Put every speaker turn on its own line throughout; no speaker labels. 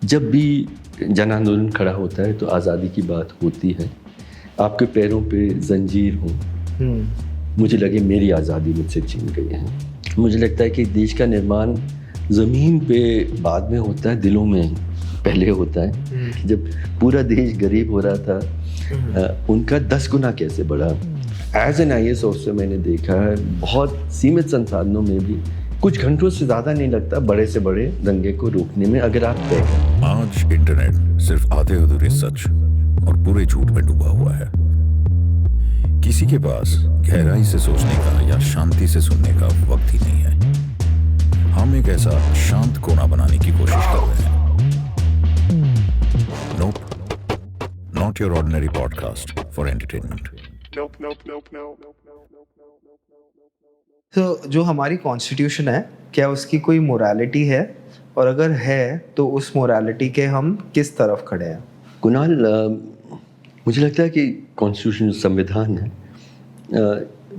जब भी जन आंदोलन खड़ा होता है तो आज़ादी की बात होती है। आपके पैरों पे जंजीर हो, मुझे लगे मेरी आज़ादी मुझसे छीन गई है। मुझे लगता है कि देश का निर्माण ज़मीन पे बाद में होता है, दिलों में पहले होता है। जब पूरा देश गरीब हो रहा था, उनका 10 गुना कैसे बढ़ा। एज एन IAS ऑफिसर मैंने देखा है, बहुत सीमित संसाधनों में भी कुछ घंटों से ज़्यादा नहीं लगता बड़े से बड़े दंगे को रोकने में, अगर आप तय करें।
आज इंटरनेट सिर्फ आधे अधूरे सच और पूरे झूठ में डूबा हुआ है। किसी के पास गहराई से सोचने का या शांति से सुनने का वक्त ही नहीं है। हम एक ऐसा शांत कोना बनाने की कोशिश कर रहे हैं। Nope, not your ordinary podcast for entertainment.
Nope. तो जो हमारी कॉन्स्टिट्यूशन है, क्या उसकी कोई मोरालिटी है, और अगर है तो उस मोरालिटी के हम किस तरफ खड़े हैं?
कुणाल, मुझे लगता है कि कॉन्स्टिट्यूशन संविधान है,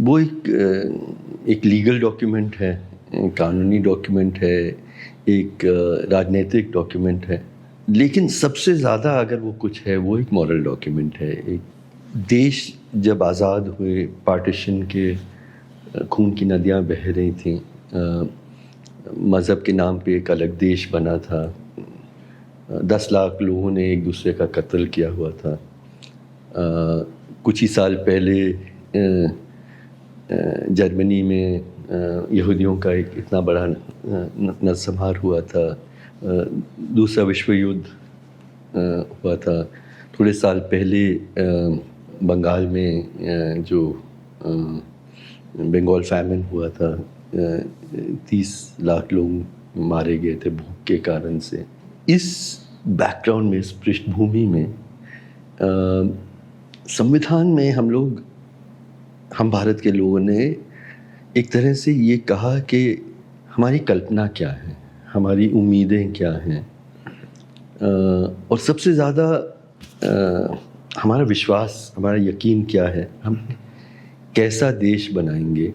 वो एक लीगल डॉक्यूमेंट है, कानूनी डॉक्यूमेंट है, एक राजनीतिक डॉक्यूमेंट है, लेकिन सबसे ज़्यादा अगर वो कुछ है वो एक मॉरल डॉक्यूमेंट है। एक देश जब आज़ाद हुए, पार्टीशन के खून की नदियाँ बह रही थीं, मज़हब के नाम पे एक अलग देश बना था, 10 लाख लोगों ने एक दूसरे का कत्ल किया हुआ था। कुछ ही साल पहले जर्मनी में यहूदियों का एक इतना बड़ा नरसंहार हुआ था। दूसरा विश्व युद्ध हुआ था। थोड़े साल पहले बंगाल में जो बंगाल फैमिन हुआ था, 30 लाख लोग मारे गए थे भूख के कारण से। इस बैकग्राउंड में, इस पृष्ठभूमि में संविधान में हम भारत के लोगों ने एक तरह से ये कहा कि हमारी कल्पना क्या है, हमारी उम्मीदें क्या हैं, और सबसे ज़्यादा हमारा विश्वास, हमारा यकीन क्या है, हम कैसा देश बनाएंगे।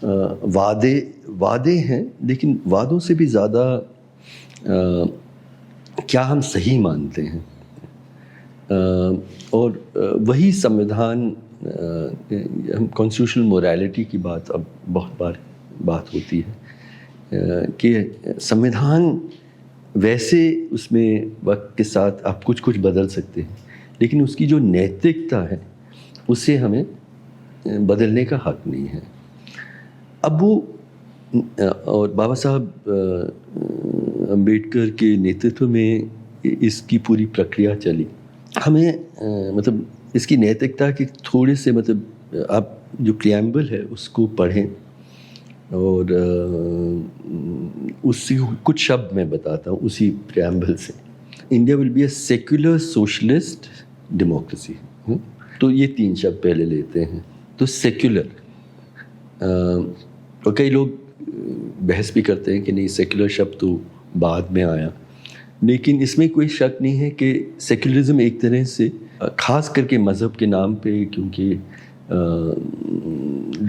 वादे हैं, लेकिन वादों से भी ज़्यादा क्या हम सही मानते हैं। और वही संविधान, हम कॉन्स्टिट्यूशनल मोरालिटी की बात अब बहुत बार बात होती है कि संविधान वैसे उसमें वक्त के साथ आप कुछ बदल सकते हैं, लेकिन उसकी जो नैतिकता है उसे हमें बदलने का हक नहीं है। अब वो और बाबा साहब अम्बेडकर के नेतृत्व में इसकी पूरी प्रक्रिया चली। हमें मतलब इसकी नैतिकता के थोड़े से, मतलब आप जो प्रियम्बल है उसको पढ़ें, और उससे कुछ शब्द मैं बताता हूँ उसी प्रियम्बल से। India will be a secular socialist democracy. तो ये 3 शब्द पहले लेते हैं। तो सेक्युलर, और कई लोग बहस भी करते हैं कि नहीं, सेक्युलर शब्द तो बाद में आया, लेकिन इसमें कोई शक नहीं है कि सेक्युलरिज्म एक तरह से, ख़ास करके मज़हब के नाम पे, क्योंकि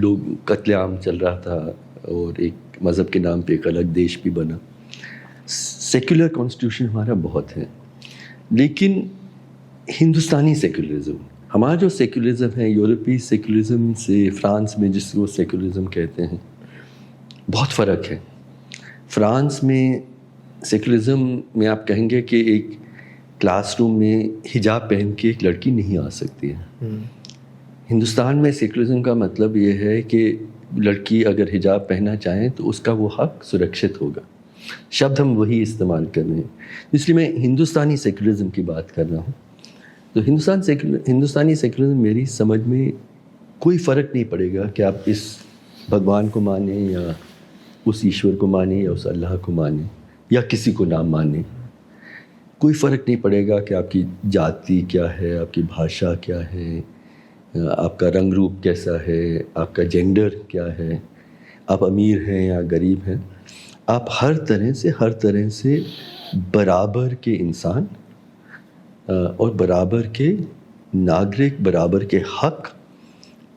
लोग कत्लेआम चल रहा था और एक मज़हब के नाम पे एक अलग देश भी बना। सेक्युलर कॉन्स्टिट्यूशन हमारा बहुत है, लेकिन हिंदुस्तानी सेक्युलरिज्म, हमारा जो सेक्युलरिज्म है, यूरोपीय सेक्युलरिज्म से, फ्रांस में जिसको सेक्युलरिज्म कहते हैं, बहुत फ़र्क है। फ्रांस में सेक्युलरिज्म में आप कहेंगे कि एक क्लासरूम में हिजाब पहन के एक लड़की नहीं आ सकती है। हिंदुस्तान में सेक्युलरिज्म का मतलब ये है कि लड़की अगर हिजाब पहनना चाहें तो उसका वो हक सुरक्षित होगा। शब्द हम वही इस्तेमाल कर रहे हैं, इसलिए मैं हिंदुस्तानी सेक्युलरिज्म की बात कर रहा हूँ। तो हिंदुस्तानी सेक्युलरिज्म मेरी समझ में कोई फ़र्क नहीं पड़ेगा कि आप इस भगवान को माने या उस ईश्वर को माने या उस अल्लाह को माने या किसी को ना माने। कोई फ़र्क नहीं पड़ेगा कि आपकी जाति क्या है, आपकी भाषा क्या है, आपका रंग रूप कैसा है, आपका जेंडर क्या है, आप अमीर हैं या गरीब हैं। आप हर तरह से बराबर के इंसान और बराबर के नागरिक, बराबर के हक,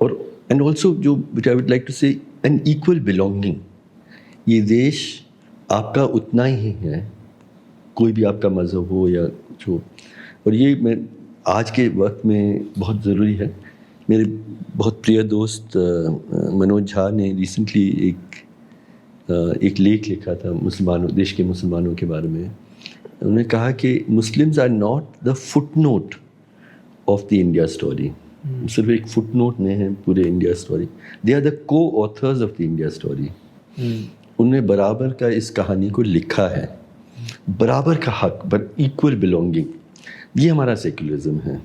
और एंड ऑल्सो जो विच आई वुड लाइक टू से एन इक्वल बिलोंगिंग। ये देश आपका उतना ही है कोई भी आपका मज़हब हो या कुछ हो। और ये मैं आज के वक्त में बहुत ज़रूरी है। मेरे बहुत प्रिय दोस्त मनोज झा ने रिसेंटली एक लेख लिखा था मुसलमानों, देश के मुसलमानों के बारे में। उन्होंने कहा कि Muslims are not the footnote of the India story. सिर्फ एक फुटनोट नहीं है पूरे India story, they are the co authors of the India story. उन्होंने बराबर का इस कहानी को लिखा है, बराबर का हक, बट इक्वल बिलोंगिंग। ये हमारा सेक्युलरिज्म है।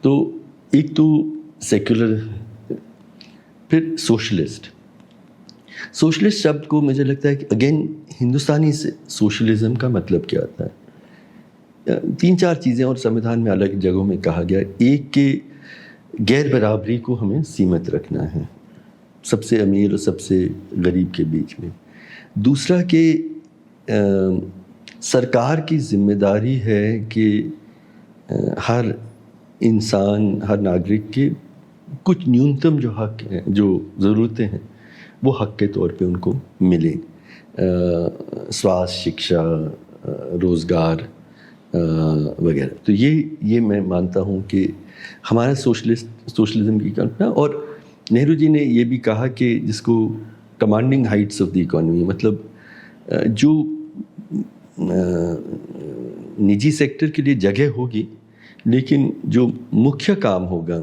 तो एक तो सेक्युलर, फिर सोशलिस्ट। सोशलिस्ट शब्द को मुझे लगता है कि अगेन हिंदुस्तानी से सोशलिज्म का मतलब क्या आता है? 3-4 चीज़ें और संविधान में अलग जगहों में कहा गया। एक के गैर बराबरी को हमें सीमित रखना है, सबसे अमीर और सबसे गरीब के बीच में। दूसरा कि सरकार की जिम्मेदारी है कि हर इंसान, हर नागरिक के कुछ न्यूनतम जो हक हैं, जो ज़रूरतें हैं, वो हक के तौर पे उनको मिले। स्वास्थ्य, शिक्षा, रोज़गार वगैरह। तो ये मैं मानता हूँ कि हमारा सोशलिज्म की कल्पना। और नेहरू जी ने ये भी कहा कि जिसको commanding Heights of the economy, मतलब जो निजी सेक्टर के लिए जगह होगी, लेकिन जो मुख्य काम होगा,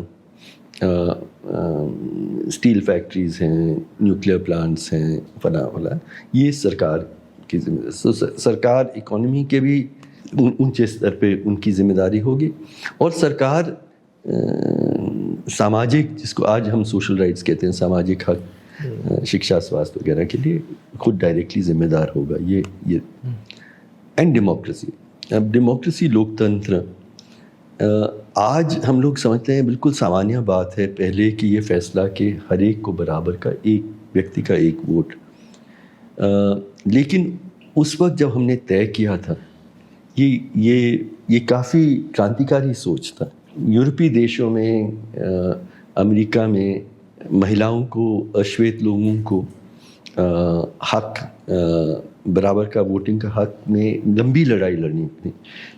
स्टील फैक्ट्रीज़ हैं, न्यूक्लियर प्लांट्स हैं, फला, ये सरकार की जिम्मेदारी। सरकार इकोनॉमी के भी ऊंचे स्तर पे उनकी जिम्मेदारी होगी। और सरकार सामाजिक, जिसको आज हम सोशल राइट्स कहते हैं, सामाजिक हक, शिक्षा, स्वास्थ्य वगैरह के लिए खुद डायरेक्टली जिम्मेदार होगा। ये एंड डेमोक्रेसी। अब डेमोक्रेसी, लोकतंत्र, आज हम लोग समझते हैं बिल्कुल सामान्य बात है पहले कि ये फैसला कि हर एक को बराबर का, एक व्यक्ति का एक वोट। लेकिन उस वक्त जब हमने तय किया था, ये काफ़ी क्रांतिकारी सोच था। यूरोपीय देशों में, अमेरिका में महिलाओं को, अश्वेत लोगों को हक, बराबर का वोटिंग का हक में लंबी लड़ाई लड़नी पड़ी।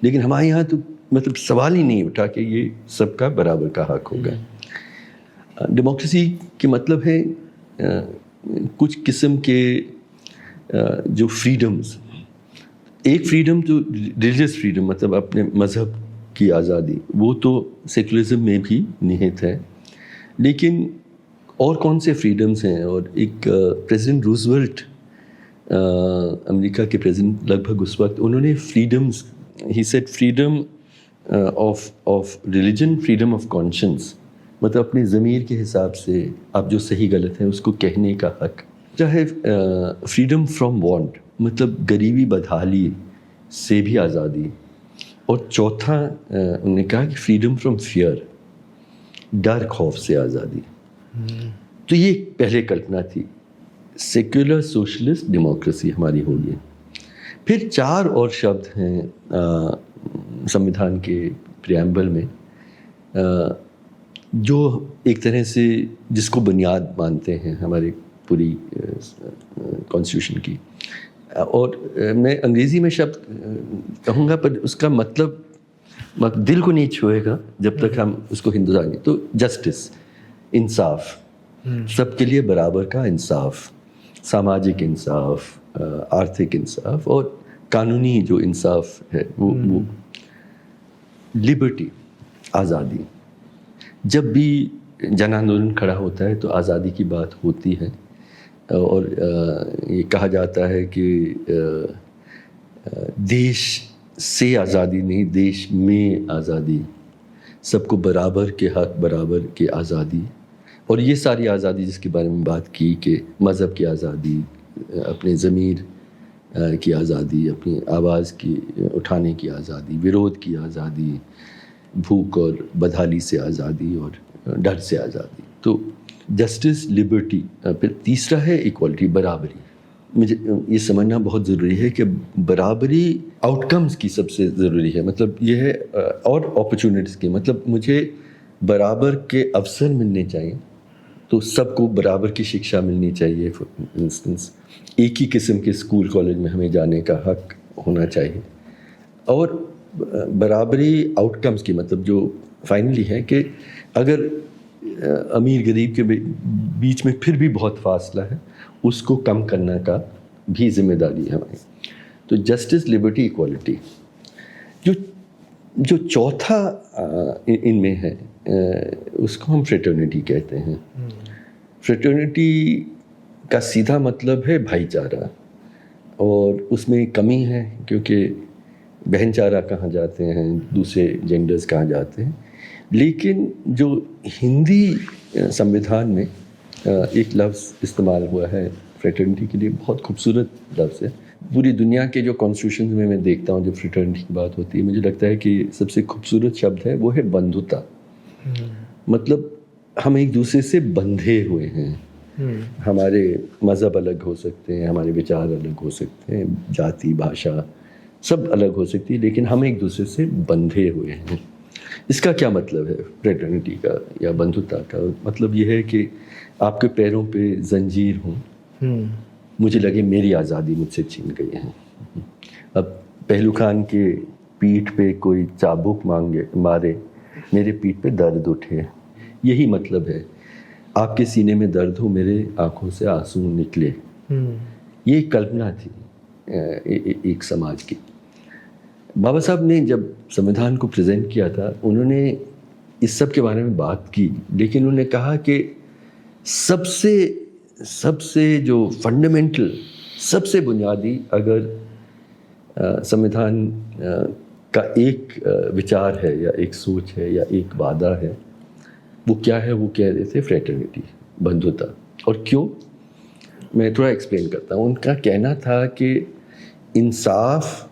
लेकिन हमारे यहाँ तो मतलब सवाल ही नहीं उठा कि ये सबका बराबर का हक होगा। डेमोक्रेसी के मतलब है कुछ किस्म के जो फ्रीडम्स। एक फ्रीडम जो रिलीजियस फ्रीडम, मतलब अपने मज़हब की आज़ादी, वो तो सेकुलरिज्म में भी निहित है। लेकिन और कौन से फ्रीडम्स हैं? और एक प्रेसिडेंट रूजवेल्ट, अमेरिका के प्रेसिडेंट लगभग उस वक्त, उन्होंने freedoms, he said freedom of religion, freedom of conscience, मतलब अपने ज़मीर के हिसाब से आप जो सही गलत है उसको कहने का हक। चाहे फ्रीडम फ्रॉम वांट, मतलब गरीबी बदहाली से भी आज़ादी। और चौथा उन्होंने कहा कि फ्रीडम फ्रॉम फियर, डर खौफ से आज़ादी। तो ये पहले कल्पना थी। सेक्युलर सोशलिस्ट डेमोक्रेसी हमारी होगी। फिर 4 और शब्द हैं संविधान के प्रियम्बल में, जो एक तरह से जिसको बुनियाद मानते हैं हमारी पूरी कॉन्स्टिट्यूशन की। और मैं अंग्रेज़ी में शब्द कहूँगा, पर उसका मतलब दिल को नहीं छुएगा जब तक हम उसको हिंदू जानेंगे। तो जस्टिस, इंसाफ, सबके लिए बराबर का इंसाफ, सामाजिक इंसाफ, आर्थिक इंसाफ, और कानूनी जो इंसाफ है वो लिबर्टी, आज़ादी। जब भी जन आंदोलन खड़ा होता है तो आज़ादी की बात होती है। और ये कहा जाता है कि देश से आज़ादी नहीं, देश में आज़ादी, सबको बराबर के हक, बराबर की आज़ादी। और ये सारी आज़ादी जिसके बारे में बात की कि मज़हब की आज़ादी, अपने ज़मीर की आज़ादी, अपनी आवाज़ की उठाने की आज़ादी, विरोध की आज़ादी, भूख और बदहाली से आज़ादी और डर से आज़ादी। तो जस्टिस, लिबर्टी। फिर तीसरा है इक्वालिटी, बराबरी। मुझे ये समझना बहुत ज़रूरी है कि बराबरी आउटकम्स की सबसे ज़रूरी है। मतलब ये है, और अपॉर्चुनिटीज़ की, मतलब मुझे बराबर के अवसर मिलने चाहिए। तो सबको बराबर की शिक्षा मिलनी चाहिए। फॉर इंस्टेंस, एक ही किस्म के स्कूल कॉलेज में हमें जाने का हक होना चाहिए। और बराबरी आउटकम्स की, मतलब जो फाइनली है कि अगर अमीर गरीब के बीच में फिर भी बहुत फासला है, उसको कम करने का भी जिम्मेदारी है हमारी। तो जस्टिस, लिबर्टी, इक्वालिटी, जो चौथा इनमें है उसको हम फ्रेटर्निटी कहते हैं। फ्रेटर्निटी का सीधा मतलब है भाईचारा, और उसमें कमी है क्योंकि बहनचारा कहाँ जाते हैं, दूसरे जेंडर्स कहाँ जाते हैं। लेकिन जो हिंदी संविधान में एक लफ्ज़ इस्तेमाल हुआ है फ्रेटर्निटी के लिए, बहुत खूबसूरत लफ्ज़ है। पूरी दुनिया के जो कॉन्स्टिट्यूशन में मैं देखता हूँ जब फ्रेटर्निटी की बात होती है, मुझे लगता है कि सबसे खूबसूरत शब्द है वो है बंधुता। मतलब हम एक दूसरे से बंधे हुए हैं। हमारे मज़हब अलग हो सकते हैं, हमारे विचार अलग हो सकते हैं, जाति, भाषा सब अलग हो सकती है, लेकिन हम एक दूसरे से बंधे हुए हैं। इसका क्या मतलब है फ्रेटर्निटी का या बंधुता का? मतलब ये है कि आपके पैरों पे जंजीर हो, मुझे लगे मेरी आज़ादी मुझसे छीन गई है। अब पहलू खान के पीठ पे कोई चाबुक मारे, मेरे पीठ पे दर्द उठे, यही मतलब है। आपके सीने में दर्द हो, मेरे आंखों से आंसू निकले। ये कल्पना थी एक समाज की। बाबा साहब ने जब संविधान को प्रेजेंट किया था, उन्होंने इस सब के बारे में बात की, लेकिन उन्होंने कहा कि सबसे जो फंडामेंटल, सबसे बुनियादी अगर संविधान का एक विचार है या एक सोच है या एक वादा है, वो क्या है? वो कह रहे थे फ्रेटर्निटी, बंधुता। और क्यों, मैं थोड़ा एक्सप्लेन करता हूँ। उनका कहना था कि इंसाफ,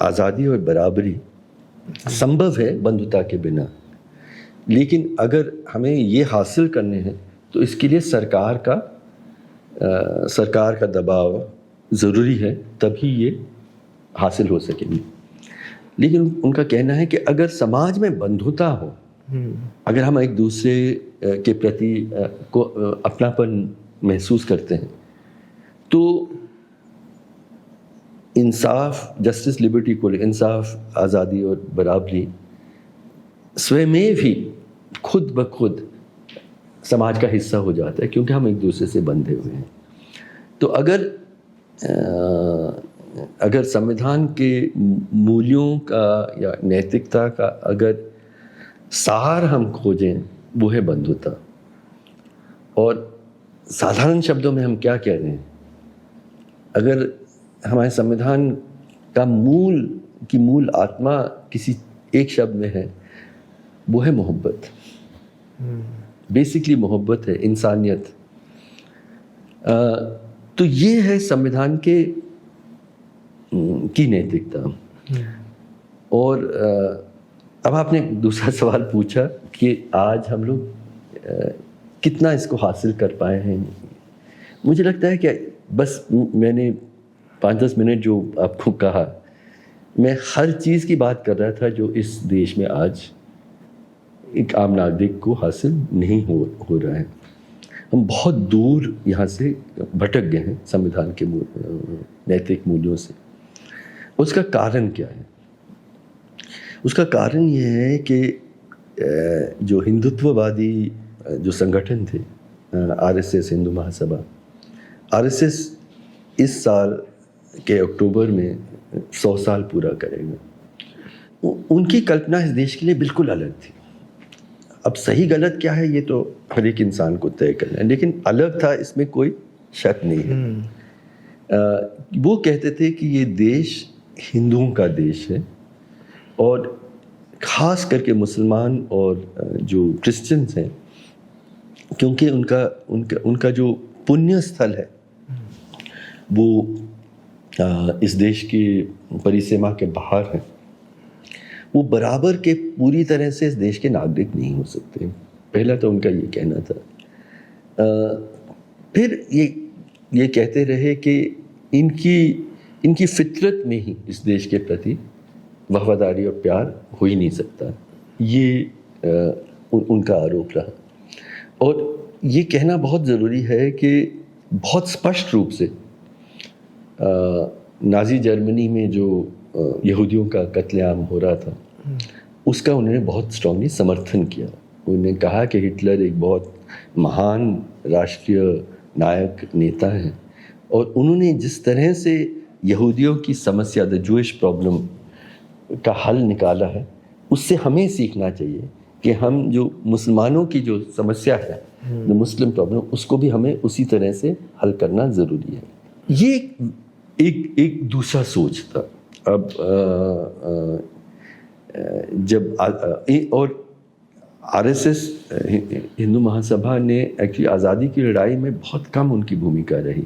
आज़ादी और बराबरी संभव है बंधुता के बिना, लेकिन अगर हमें ये हासिल करने हैं तो इसके लिए सरकार का दबाव ज़रूरी है, तभी ये हासिल हो सकेंगे। लेकिन उनका कहना है कि अगर समाज में बंधुता हो, अगर हम एक दूसरे के प्रति को अपनापन महसूस करते हैं, तो इंसाफ, जस्टिस, लिबर्टी, इक्वलिटी, इंसाफ, आज़ादी और बराबरी स्वयं भी खुद ब खुद समाज का हिस्सा हो जाता है, क्योंकि हम एक दूसरे से बंधे हुए हैं। तो अगर संविधान के मूल्यों का या नैतिकता का अगर सार हम खोजें, वो है बंधुता। और साधारण शब्दों में हम क्या कह रहे हैं? अगर हमारे संविधान का मूल आत्मा किसी एक शब्द में है, वो है मोहब्बत। बेसिकली मोहब्बत है, इंसानियत। तो ये है संविधान की नैतिकता। और अब आपने दूसरा सवाल पूछा कि आज हम लोग कितना इसको हासिल कर पाए हैं। मुझे लगता है कि बस मैंने 5-10 मिनट जो आपको कहा, मैं हर चीज़ की बात कर रहा था जो इस देश में आज एक आम नागरिक को हासिल नहीं हो रहा है। हम बहुत दूर यहाँ से भटक गए हैं संविधान के नैतिक मूल्यों से। उसका कारण क्या है? उसका कारण ये है कि जो हिंदुत्ववादी जो संगठन थे, आरएसएस, हिंदू महासभा, आरएसएस इस साल के अक्टूबर में 100 साल पूरा करेगा। उनकी कल्पना इस देश के लिए बिल्कुल अलग थी। अब सही गलत क्या है ये तो हर एक इंसान को तय करना है, लेकिन अलग था, इसमें कोई शक नहीं है। वो कहते थे कि ये देश हिंदुओं का देश है, और ख़ास करके मुसलमान और जो क्रिश्चियंस हैं, क्योंकि उनका जो पुण्य स्थल है वो इस देश की परिसीमा के बाहर है, वो बराबर के पूरी तरह से इस देश के नागरिक नहीं हो सकते। पहला तो उनका ये कहना था। फिर ये कहते रहे कि इनकी फितरत में ही इस देश के प्रति वफादारी और प्यार हो ही नहीं सकता। ये उनका आरोप रहा। और ये कहना बहुत ज़रूरी है कि बहुत स्पष्ट रूप से नाज़ी जर्मनी में जो यहूदियों का कत्लेआम हो रहा था, उसका उन्होंने बहुत स्ट्रांगली समर्थन किया। उन्होंने कहा कि हिटलर एक बहुत महान राष्ट्रीय नायक नेता है, और उन्होंने जिस तरह से यहूदियों की समस्या, द जूइश प्रॉब्लम का हल निकाला है, उससे हमें सीखना चाहिए कि हम जो मुसलमानों की जो समस्या है, द मुस्लिम प्रॉब्लम, उसको भी हमें उसी तरह से हल करना ज़रूरी है। ये एक दूसरा सोच था। अब जब और आरएसएस, हिंदू महासभा ने एक्चुअली आज़ादी की लड़ाई में बहुत कम उनकी भूमिका रही,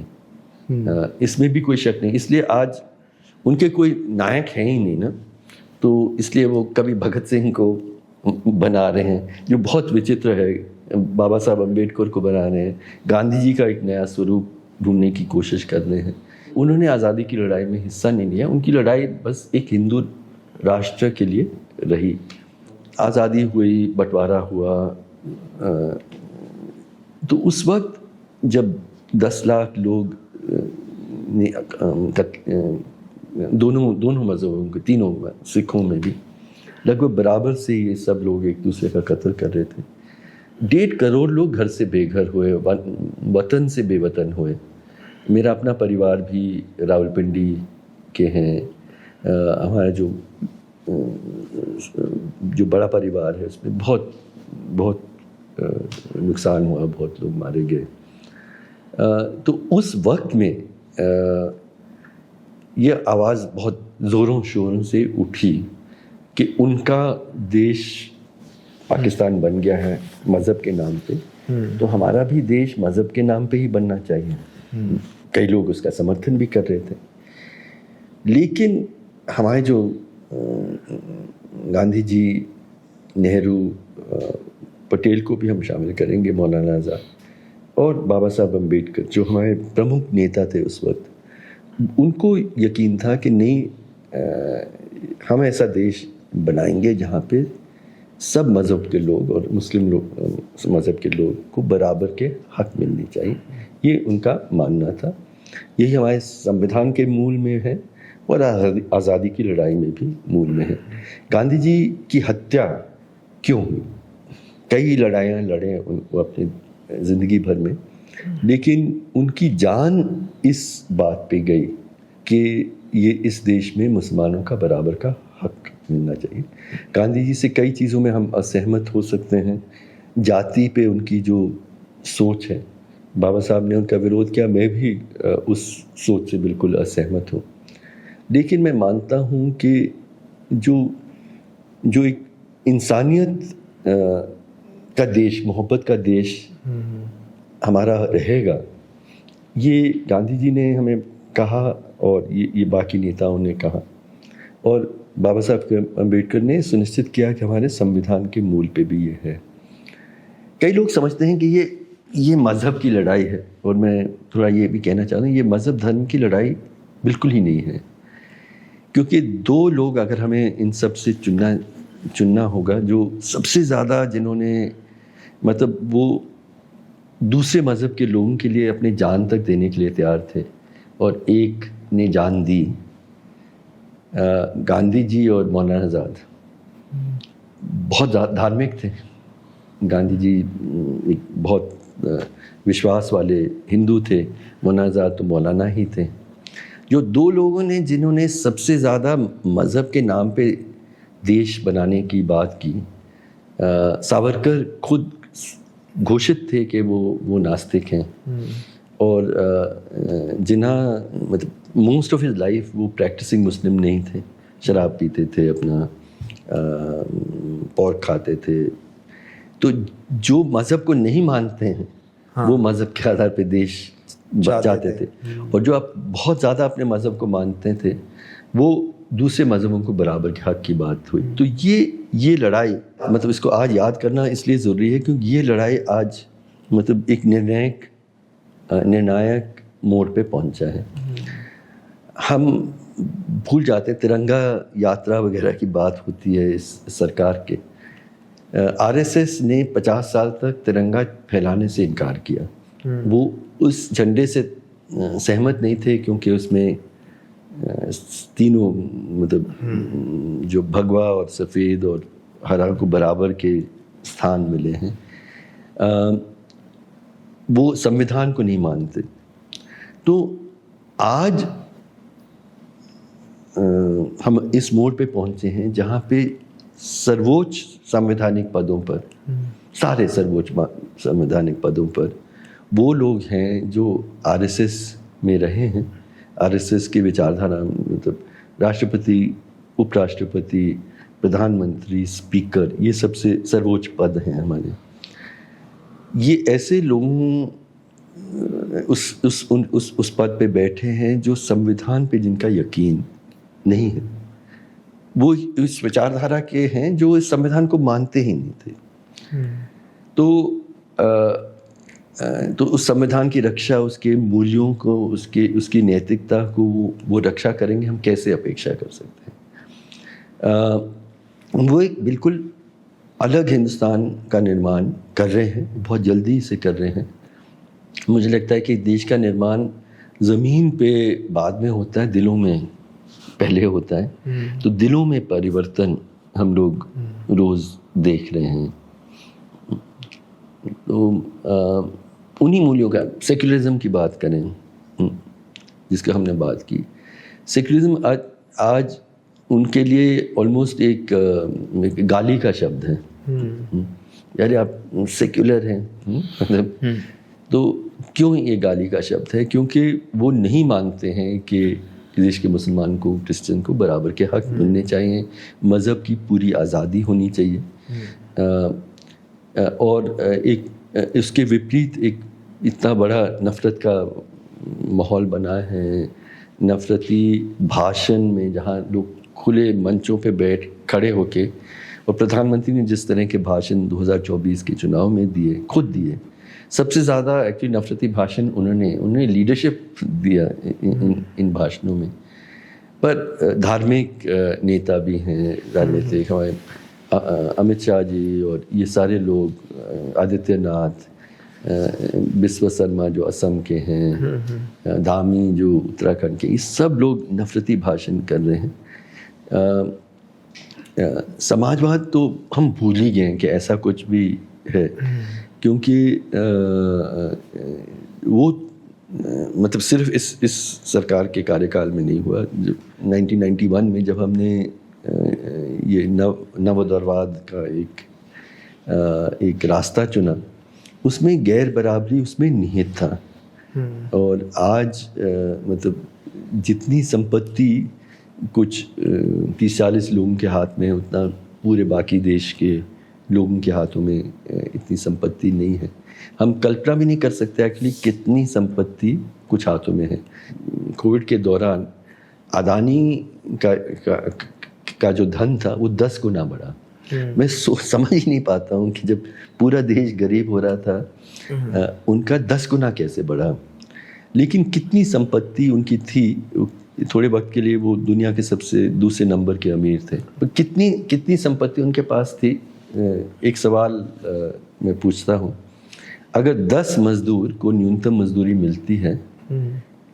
इसमें भी कोई शक नहीं। इसलिए आज उनके कोई नायक हैं ही नहीं ना, तो इसलिए वो कभी भगत सिंह को बना रहे हैं, जो बहुत विचित्र है, बाबा साहब अम्बेडकर को बना रहे हैं, गांधी जी का एक नया स्वरूप ढूंढने की कोशिश कर रहे हैं। उन्होंने आज़ादी की लड़ाई में हिस्सा नहीं लिया, उनकी लड़ाई बस एक हिंदू राष्ट्र के लिए रही। आज़ादी हुई, बंटवारा हुआ, तो उस वक्त जब 10 लाख लोग ने दोनों मज़हबों के, तीनों सिखों में भी लगभग बराबर से ये सब लोग एक दूसरे का कत्ल कर रहे थे। 1.5 करोड़ लोग घर से बेघर हुए, वतन से बेवतन हुए। मेरा अपना परिवार भी रावलपिंडी के हैं। हमारा जो बड़ा परिवार है उसमें बहुत नुकसान हुआ, बहुत लोग मारे गए। तो उस वक्त में ये आवाज़ बहुत ज़ोरों शोरों से उठी कि उनका देश पाकिस्तान बन गया है मज़हब के नाम पे, तो हमारा भी देश मज़हब के नाम पे ही बनना चाहिए। कई लोग उसका समर्थन भी कर रहे थे, लेकिन हमारे जो गांधी जी, नेहरू, पटेल को भी हम शामिल करेंगे, मौलाना आज़ाद और बाबा साहब अम्बेडकर, जो हमारे प्रमुख नेता थे उस वक्त, उनको यकीन था कि नहीं, हम ऐसा देश बनाएंगे जहाँ पे सब मज़हब के लोग और मुस्लिम लोग मज़हब के लोग को बराबर के हक मिलने चाहिए। ये उनका मानना था। यही हमारे संविधान के मूल में है और आज़ादी की लड़ाई में भी मूल में है। गांधी जी की हत्या क्यों हुई? कई लड़ाइयाँ लड़े वो अपनी ज़िंदगी भर में, लेकिन उनकी जान इस बात पे गई कि ये इस देश में मुसलमानों का बराबर का हक मिलना चाहिए। गांधी जी से कई चीज़ों में हम असहमत हो सकते हैं। जाति पे उनकी जो सोच है, बाबा साहब ने उनका विरोध किया, मैं भी उस सोच से बिल्कुल असहमत हूँ। लेकिन मैं मानता हूँ कि जो एक इंसानियत का देश, मोहब्बत का देश हमारा रहेगा, ये गांधी जी ने हमें कहा और ये बाकी नेताओं ने कहा, और बाबा साहब अम्बेडकर ने सुनिश्चित किया कि हमारे संविधान के मूल पे भी ये है। कई लोग समझते हैं कि ये मज़हब की लड़ाई है, और मैं थोड़ा ये भी कहना चाहता हूँ, ये मज़हब धर्म की लड़ाई बिल्कुल ही नहीं है। क्योंकि 2 लोग अगर हमें इन सब से चुनना होगा, जो सबसे ज़्यादा जिन्होंने मतलब वो दूसरे मज़हब के लोगों के लिए अपने जान तक देने के लिए तैयार थे, और एक ने जान दी, गांधी जी और मौलाना आज़ाद। बहुत धार्मिक थे गांधी जी, एक बहुत विश्वास वाले हिंदू थे। मौलाना आज़ाद तो मौलाना ही थे। जो 2 लोगों ने जिन्होंने सबसे ज़्यादा मज़हब के नाम पे देश बनाने की बात की, सावरकर खुद घोषित थे कि वो नास्तिक हैं, और जिन्हें मतलब मोस्ट ऑफ हिज लाइफ वो प्रैक्टिसिंग मुस्लिम नहीं थे, शराब पीते थे, अपना पोर्क खाते थे। तो जो मज़हब को नहीं मानते हैं, हाँ, वो मज़हब के आधार पे देश जाते थे, और जो आप बहुत ज़्यादा अपने मज़हब को मानते थे, वो दूसरे मज़हबों को बराबर के हक की बात हुई। तो ये लड़ाई, मतलब इसको आज याद करना इसलिए ज़रूरी है क्योंकि ये लड़ाई आज मतलब एक निर्णायक मोड़ पे पहुंचा है। हम भूल जाते, तिरंगा यात्रा वगैरह की बात होती है इस सरकार के। आरएसएस ने 50 साल तक तिरंगा फैलाने से इनकार किया। वो उस झंडे से सहमत नहीं थे क्योंकि उसमें तीनों मतलब जो भगवा और सफ़ेद और हरा को बराबर के स्थान मिले हैं, वो संविधान को नहीं मानते। तो आज हम इस मोड़ पे पहुंचे हैं जहाँ पे सर्वोच्च संवैधानिक पदों पर, सारे सर्वोच्च संवैधानिक पदों पर वो लोग हैं जो आरएसएस में रहे हैं। आरएसएस की विचारधारा मतलब राष्ट्रपति, उपराष्ट्रपति, प्रधानमंत्री, स्पीकर, ये सबसे सर्वोच्च पद हैं हमारे। ये ऐसे लोगों उस पद पे बैठे हैं जो संविधान पे जिनका यकीन नहीं है, वो इस विचारधारा के हैं जो इस संविधान को मानते ही नहीं थे। तो उस संविधान की रक्षा, उसके मूल्यों को, उसकी नैतिकता को वो रक्षा करेंगे, हम कैसे अपेक्षा कर सकते हैं। वो एक बिल्कुल अलग हिंदुस्तान का निर्माण कर रहे हैं, बहुत जल्दी से कर रहे हैं। मुझे लगता है कि देश का निर्माण ज़मीन पे बाद में होता है, दिलों में पहले होता है। तो दिलों में परिवर्तन हम लोग रोज़ देख रहे हैं। तो उन्हीं मूल्यों का, सेक्युलरिज्म की बात करें जिसका हमने बात की, सेक्युलरिज्म आज उनके लिए ऑलमोस्ट एक गाली का शब्द है। यार आप सेक्युलर हैं, मतलब तो क्यों ये गाली का शब्द है? क्योंकि वो नहीं मानते हैं कि देश के मुसलमान को, क्रिश्चियन को बराबर के हक मिलने चाहिए, मज़हब की पूरी आज़ादी होनी चाहिए। और एक इसके विपरीत एक इतना बड़ा नफ़रत का माहौल बना है, नफ़रती भाषण में, जहाँ लोग खुले मंचों पे बैठ खड़े होके, और प्रधानमंत्री ने जिस तरह के भाषण 2024 के चुनाव में दिए, खुद दिए, सबसे ज़्यादा एक्चुअली नफ़रती भाषण उन्होंने लीडरशिप दिया इन भाषणों में। पर धार्मिक नेता भी हैं, राजनीतिक, हमारे अमित शाह जी और ये सारे लोग, आदित्यनाथ, बिस्वा शर्मा जो असम के हैं, धामी जो उत्तराखंड के, ये सब लोग नफ़रती भाषण कर रहे हैं। समाजवाद तो हम भूल ही गए हैं कि ऐसा कुछ भी है, क्योंकि वो मतलब सिर्फ इस सरकार के कार्यकाल में नहीं हुआ। जब 1991 में जब हमने ये नवोदारवाद का एक रास्ता चुना, उसमें गैर बराबरी उसमें निहित था। और आज मतलब जितनी संपत्ति कुछ 30-40 लोगों के हाथ में है, उतना पूरे बाकी देश के लोगों के हाथों में इतनी संपत्ति नहीं है। हम कल्पना भी नहीं कर सकते एक्चुअली कितनी संपत्ति कुछ हाथों में है। कोविड के दौरान अदानी का जो धन था वो 10 गुना बढ़ा। मैं समझ ही नहीं पाता हूँ कि जब पूरा देश गरीब हो रहा था, उनका 10 गुना कैसे बढ़ा। लेकिन कितनी संपत्ति उनकी थी, थोड़े वक्त के लिए वो दुनिया के सबसे दूसरे नंबर के अमीर थे। तो कितनी संपत्ति उनके पास थी। एक सवाल मैं पूछता हूँ, अगर 10 मजदूर को न्यूनतम मजदूरी मिलती है,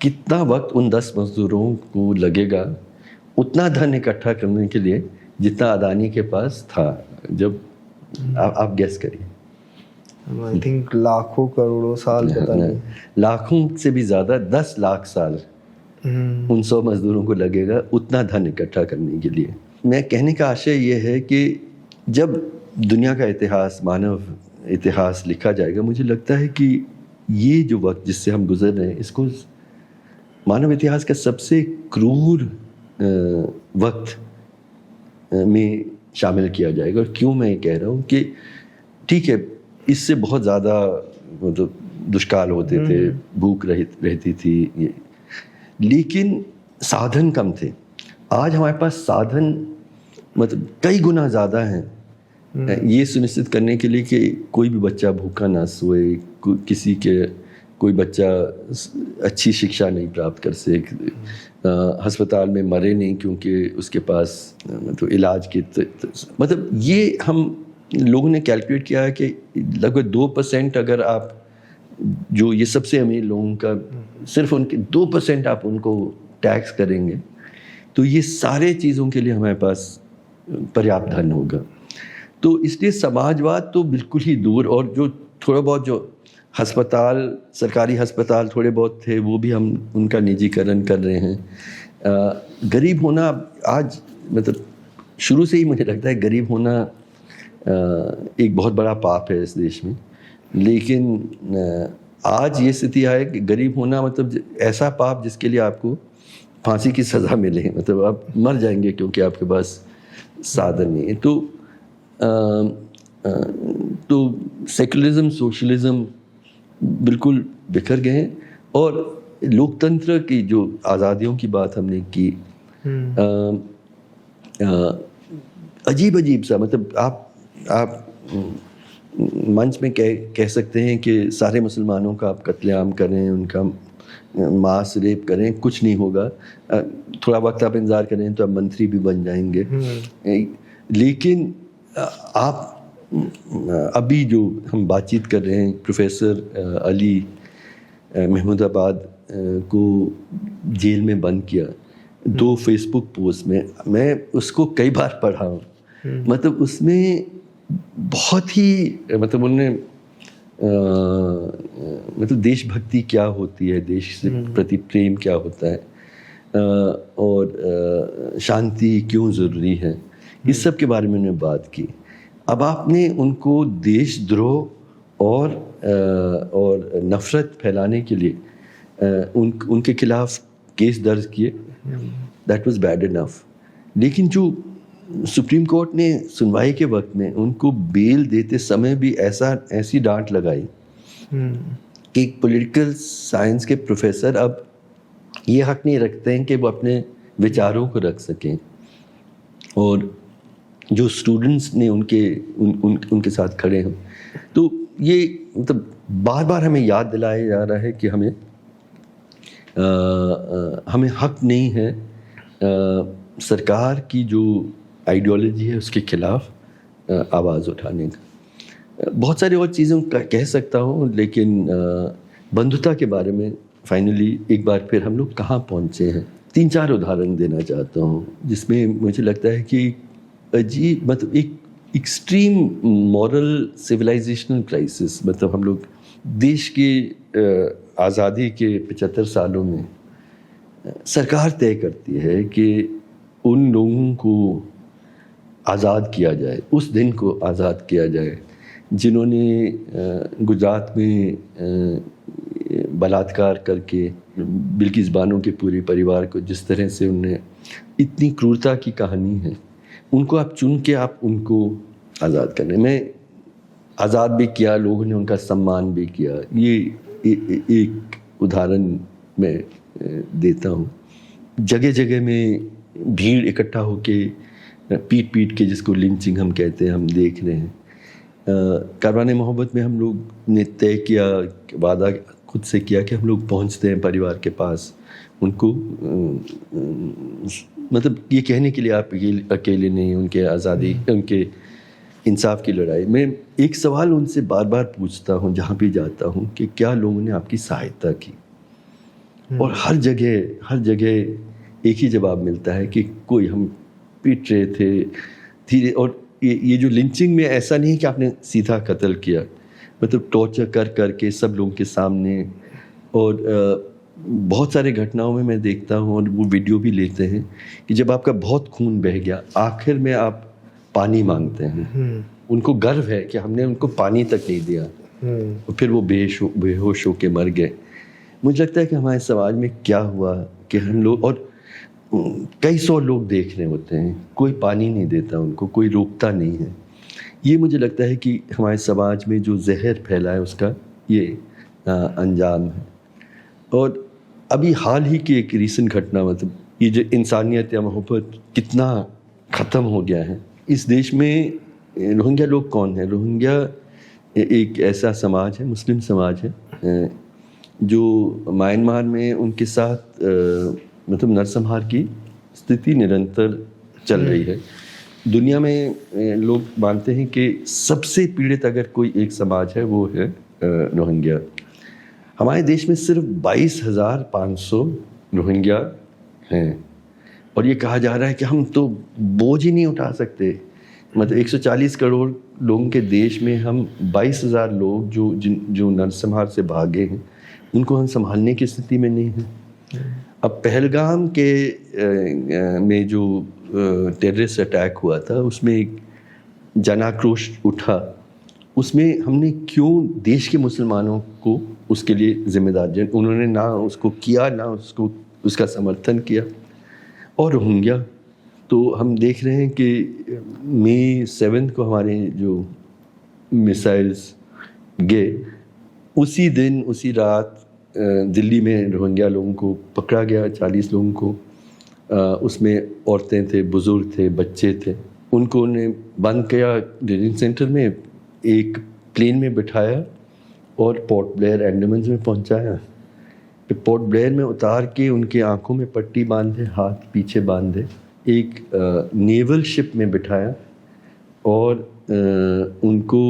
कितना वक्त उन 10 मजदूरों को लगेगा उतना धन इकट्ठा करने के लिए जितना अदानी के पास था? जब आप गेस करिए।
आई थिंक लाखों करोड़ों साल, पता नहीं,
लाखों से भी ज़्यादा, 10 लाख साल उन 100 मजदूरों को लगेगा उतना धन इकट्ठा करने के लिए। मैं कहने का आशय ये है कि जब दुनिया का इतिहास, मानव इतिहास लिखा जाएगा, मुझे लगता है कि ये जो वक्त जिससे हम गुजर रहे हैं, इसको मानव इतिहास का सबसे क्रूर वक्त में शामिल किया जाएगा। और क्यों मैं कह रहा हूँ कि ठीक है, इससे बहुत ज़्यादा मतलब दुष्काल होते थे, भूख रहती थी, लेकिन साधन कम थे। आज हमारे पास साधन मतलब कई गुना ज़्यादा हैं ये सुनिश्चित करने के लिए कि कोई भी बच्चा भूखा ना सोए, कोई बच्चा अच्छी शिक्षा नहीं प्राप्त कर सके, अस्पताल में मरे नहीं क्योंकि उसके पास मतलब इलाज की मतलब ये हम लोगों ने कैलकुलेट किया है कि लगभग 2% अगर आप जो ये सबसे अमीर लोगों का सिर्फ उनके 2% आप उनको टैक्स करेंगे तो ये सारे चीज़ों के लिए हमारे पास पर्याप्त धन होगा। तो इसलिए समाजवाद तो बिल्कुल ही दूर, और जो थोड़ा बहुत जो अस्पताल, सरकारी अस्पताल थोड़े बहुत थे वो भी हम उनका निजीकरण कर रहे हैं। गरीब होना आज मतलब शुरू से ही मुझे लगता है गरीब होना एक बहुत बड़ा पाप है इस देश में, लेकिन आज ये स्थिति है कि गरीब होना मतलब ऐसा पाप जिसके लिए आपको फांसी की सज़ा मिले, मतलब आप मर जाएंगे क्योंकि आपके पास साधन नहीं है। तो सेकुलरिज्म, सोशलिज्म बिल्कुल बिखर गए हैं। और लोकतंत्र की जो आज़ादियों की बात हमने की, अजीब सा, मतलब आप मंच में कह सकते हैं कि सारे मुसलमानों का आप कत्लेआम करें, उनका मास रेप करें, कुछ नहीं होगा, थोड़ा वक्त आप इंतज़ार करें तो आप मंत्री भी बन जाएंगे। लेकिन आप अभी जो हम बातचीत कर रहे हैं, प्रोफेसर अली महमूदाबाद को जेल में बंद किया 2 फेसबुक पोस्ट में, मैं उसको कई बार पढ़ा हूँ। मतलब उसमें बहुत ही मतलब उन्होंने मतलब देशभक्ति क्या होती है, देश से प्रति प्रेम क्या होता है, और शांति क्यों ज़रूरी है, इस सब के बारे में उन्होंने बात की। अब आपने उनको देशद्रोह और नफ़रत फैलाने के लिए उनके खिलाफ केस दर्ज किए, दैट वाज बैड इनफ। लेकिन जो सुप्रीम कोर्ट ने सुनवाई के वक्त में उनको बेल देते समय भी ऐसी डांट लगाई कि पॉलिटिकल साइंस के प्रोफेसर अब ये हक नहीं रखते हैं कि वो अपने विचारों को रख सकें, और जो स्टूडेंट्स ने उनके साथ खड़े हैं। तो ये मतलब बार बार हमें याद दिलाया जा रहा है कि हमें हक नहीं है सरकार की जो आइडियोलॉजी है उसके खिलाफ आवाज़ उठाने का। बहुत सारी और चीज़ों का कह सकता हूँ, लेकिन बंधुता के बारे में फाइनली एक बार फिर हम लोग कहाँ पहुँचे हैं, 3-4 उदाहरण देना चाहता हूँ जिसमें मुझे लगता है कि अजीब मतलब एक एक्सट्रीम मॉरल सिविलाइजेशनल क्राइसिस, मतलब हम लोग देश की आज़ादी के 75 सालों में सरकार तय करती है कि उन लोगों को आज़ाद किया जाए, उस दिन को आज़ाद किया जाए जिन्होंने गुजरात में बलात्कार करके बिल्किस बानो के पूरे परिवार को जिस तरह से उन्हें, इतनी क्रूरता की कहानी है, उनको आप चुन के आप उनको आज़ाद करने में आज़ाद भी किया, लोगों ने उनका सम्मान भी किया। ये एक उदाहरण मैं देता हूँ। जगह जगह में भीड़ इकट्ठा होके पीट के, जिसको लिंचिंग हम कहते हैं, हम देख रहे हैं। कारवाने मोहब्बत में हम लोग ने तय किया, वादा खुद से किया कि हम लोग पहुंचते हैं परिवार के पास, उनको मतलब ये कहने के लिए आप अकेले नहीं, उनके आज़ादी, उनके इंसाफ की लड़ाई। मैं एक सवाल उनसे बार बार पूछता हूँ जहाँ भी जाता हूँ कि क्या लोगों ने आपकी सहायता की, और हर जगह एक ही जवाब मिलता है कि कोई, हम पीट रहे थे धीरे। और ये जो लिंचिंग में ऐसा नहीं है कि आपने सीधा कत्ल किया, मतलब टॉर्चर करके सब लोगों के सामने। और बहुत सारे घटनाओं में मैं देखता हूँ, और वो वीडियो भी लेते हैं, कि जब आपका बहुत खून बह गया, आखिर में आप पानी मांगते हैं। उनको गर्व है कि हमने उनको पानी तक नहीं दिया, और फिर वो बेहोश होके मर गए। मुझे लगता है कि हमारे समाज में क्या हुआ कि हम लोग, और कई 100 लोग देख रहे होते हैं, कोई पानी नहीं देता उनको, कोई रोकता नहीं है। ये मुझे लगता है कि हमारे समाज में जो जहर फैला है उसका ये अंजाम है। और अभी हाल ही की एक रीसेंट घटना, मतलब ये जो इंसानियत या मोहब्बत कितना ख़त्म हो गया है इस देश में। रोहिंग्या लोग कौन है? रोहिंग्या एक ऐसा समाज है, मुस्लिम समाज है, जो म्यांमार में उनके साथ मतलब नरसंहार की स्थिति निरंतर चल रही है। दुनिया में लोग मानते हैं कि सबसे पीड़ित अगर कोई एक समाज है वो है रोहिंग्या। हमारे देश में सिर्फ 22,500 रोहिंग्या हैं, और ये कहा जा रहा है कि हम तो बोझ ही नहीं उठा सकते। मतलब 140 करोड़ लोगों के देश में हम 22,000 लोग जो नरसंहार से भागे हैं, उनको हम संभालने की स्थिति में नहीं हैं। अब पहलगाम के में जो टेररिस्ट अटैक हुआ था, उसमें एक जनाक्रोश उठा। उसमें हमने क्यों देश के मुसलमानों को उसके लिए जिम्मेदार, उन्होंने ना उसको किया, ना उसका समर्थन किया। और रोहिंग्या तो हम देख रहे हैं कि मई 7 को हमारे जो मिसाइल्स गए, उसी दिन उसी रात दिल्ली में रोहिंग्या लोगों को पकड़ा गया, 40 लोगों को। उसमें औरतें थे, बुज़ुर्ग थे, बच्चे थे। उनको उन्हें बंद किया डिटेंशन सेंटर में, एक प्लेन में बिठाया और पोर्ट ब्लेयर अंडमान में पहुंचाया। फिर पोर्ट ब्लेयर में उतार के उनकी आंखों में पट्टी बांधे, हाथ पीछे बांधे, एक नेवल शिप में बिठाया और उनको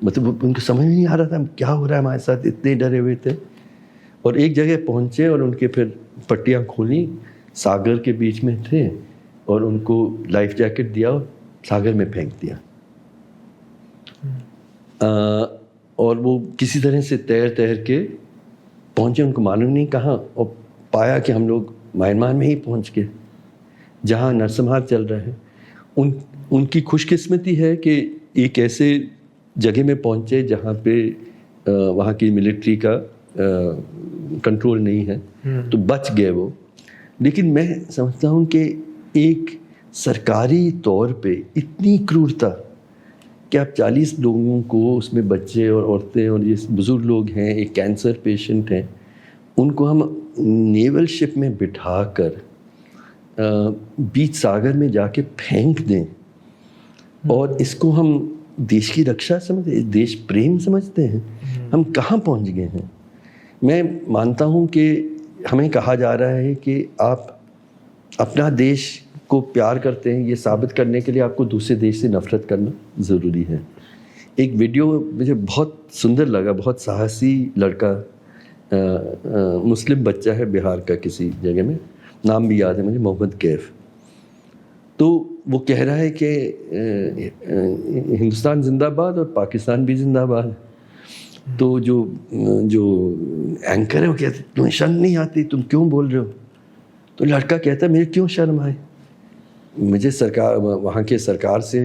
मतलब उनको समझ नहीं आ रहा था क्या हो रहा है हमारे साथ, इतने डरे हुए थे। और एक जगह पहुंचे और उनके फिर पट्टियाँ खोली, सागर के बीच में थे, और उनको लाइफ जैकेट दिया और सागर में फेंक दिया। और वो किसी तरह से तैर के पहुंचे, उनको मालूम नहीं कहाँ, और पाया कि हम लोग म्यांमार में ही पहुंच गए जहाँ नरसंहार चल रहा है। उनकी खुशकिस्मती है कि एक ऐसे जगह में पहुंचे जहाँ पे वहाँ की मिलिट्री का कंट्रोल नहीं है, तो बच गए वो। लेकिन मैं समझता हूँ कि एक सरकारी तौर पे इतनी क्रूरता कि आप 40 लोगों को, उसमें बच्चे और औरतें और ये बुज़ुर्ग लोग हैं, एक कैंसर पेशेंट हैं, उनको हम नेवल शिप में बिठा कर बीच सागर में जाके फेंक दें, और इसको हम देश की रक्षा समझते, देश प्रेम समझते हैं। हम कहाँ पहुँच गए हैं। मैं मानता हूँ कि हमें कहा जा रहा है कि आप अपना देश को प्यार करते हैं, ये साबित करने के लिए आपको दूसरे देश से नफरत करना ज़रूरी है। एक वीडियो मुझे बहुत सुंदर लगा, बहुत साहसी लड़का, मुस्लिम बच्चा है बिहार का, किसी जगह में, नाम भी याद है मुझे, मोहम्मद कैफ। तो वो कह रहा है कि हिंदुस्तान जिंदाबाद और पाकिस्तान भी जिंदाबाद। तो जो एंकर है वो कहते तुम्हें शर्म नहीं आती, तुम क्यों बोल रहे हो। तो लड़का कहता है मुझे क्यों शर्म आए, मुझे सरकार, वहाँ के सरकार से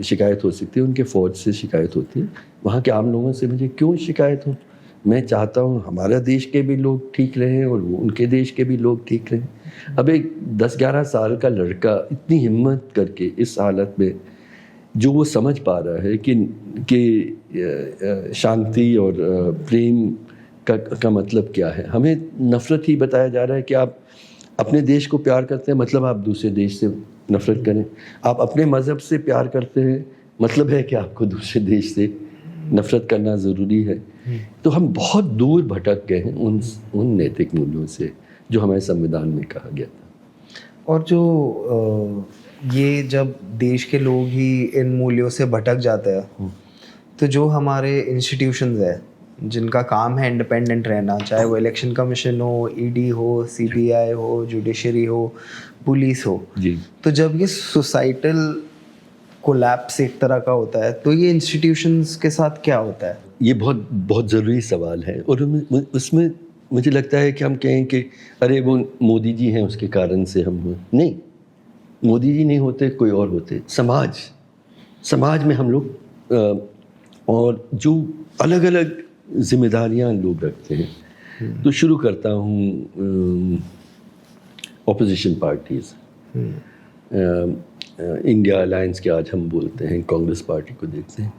शिकायत हो सकती है, उनके फ़ौज से शिकायत होती है, वहाँ के आम लोगों से मुझे क्यों शिकायत हो। मैं चाहता हूँ हमारा देश के भी लोग ठीक रहें और उनके देश के भी लोग ठीक रहें। अब एक 10-11 साल का लड़का इतनी हिम्मत करके इस हालत में, जो वो समझ पा रहा है कि शांति और प्रेम का मतलब क्या है। हमें नफ़रत ही बताया जा रहा है कि आप अपने देश को प्यार करते हैं, मतलब आप दूसरे देश से नफ़रत करें। आप अपने मज़हब से प्यार करते हैं, मतलब है कि आपको दूसरे देश से नफ़रत करना ज़रूरी है। तो हम बहुत दूर भटक गए हैं उन नैतिक मूल्यों से जो हमारे संविधान में कहा गया था।
और जो ये जब देश के लोग ही इन मूल्यों से भटक जाते हैं, तो जो हमारे इंस्टीट्यूशंस है जिनका काम है इंडिपेंडेंट रहना, चाहे वो इलेक्शन कमीशन हो, ईडी हो, सीबीआई हो, जुडिशरी हो, पुलिस हो जी, तो जब ये सोसाइटल कोलैप्स एक तरह का होता है, तो ये इंस्टीट्यूशंस के साथ क्या होता है।
ये बहुत बहुत ज़रूरी सवाल है। और उसमें मुझे लगता है कि हम कहें कि अरे वो मोदी जी हैं उसके कारण से हम हुए, नहीं, मोदी जी नहीं होते, कोई और होते। समाज में हम लोग और जो अलग अलग जिम्मेदारियां लोग रखते हैं। तो शुरू करता हूँ ऑपोजिशन पार्टीज़, इंडिया अलायंस के आज हम बोलते हैं, कांग्रेस पार्टी को देखते हैं,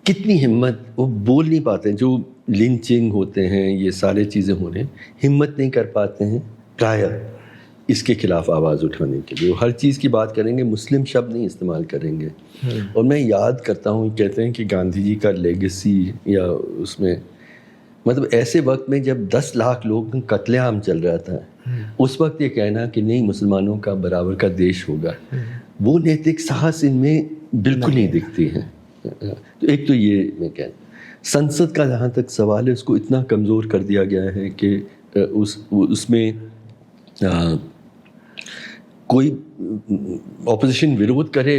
कितनी हिम्मत, वो बोल नहीं पाते हैं, जो लिंचिंग होते हैं, ये सारे चीज़ें हो रहे हैं, हिम्मत नहीं कर पाते हैं प्रायः इसके खिलाफ आवाज़ उठाने के लिए। वो हर चीज़ की बात करेंगे, मुस्लिम शब्द नहीं इस्तेमाल करेंगे। और मैं याद करता हूँ, कहते हैं कि गांधी जी का लेगेसी, या उसमें मतलब ऐसे वक्त में जब 10 लाख लोग कत्लेआम चल रहा था, उस वक्त ये कहना कि नहीं मुसलमानों का बराबर का देश होगा, वो नैतिक साहस इनमें बिल्कुल नहीं दिखती है। तो एक तो ये मैं कहना, संसद का जहाँ तक सवाल है उसको इतना कमज़ोर कर दिया गया है कि उसमें कोई ऑपोजिशन विरोध करे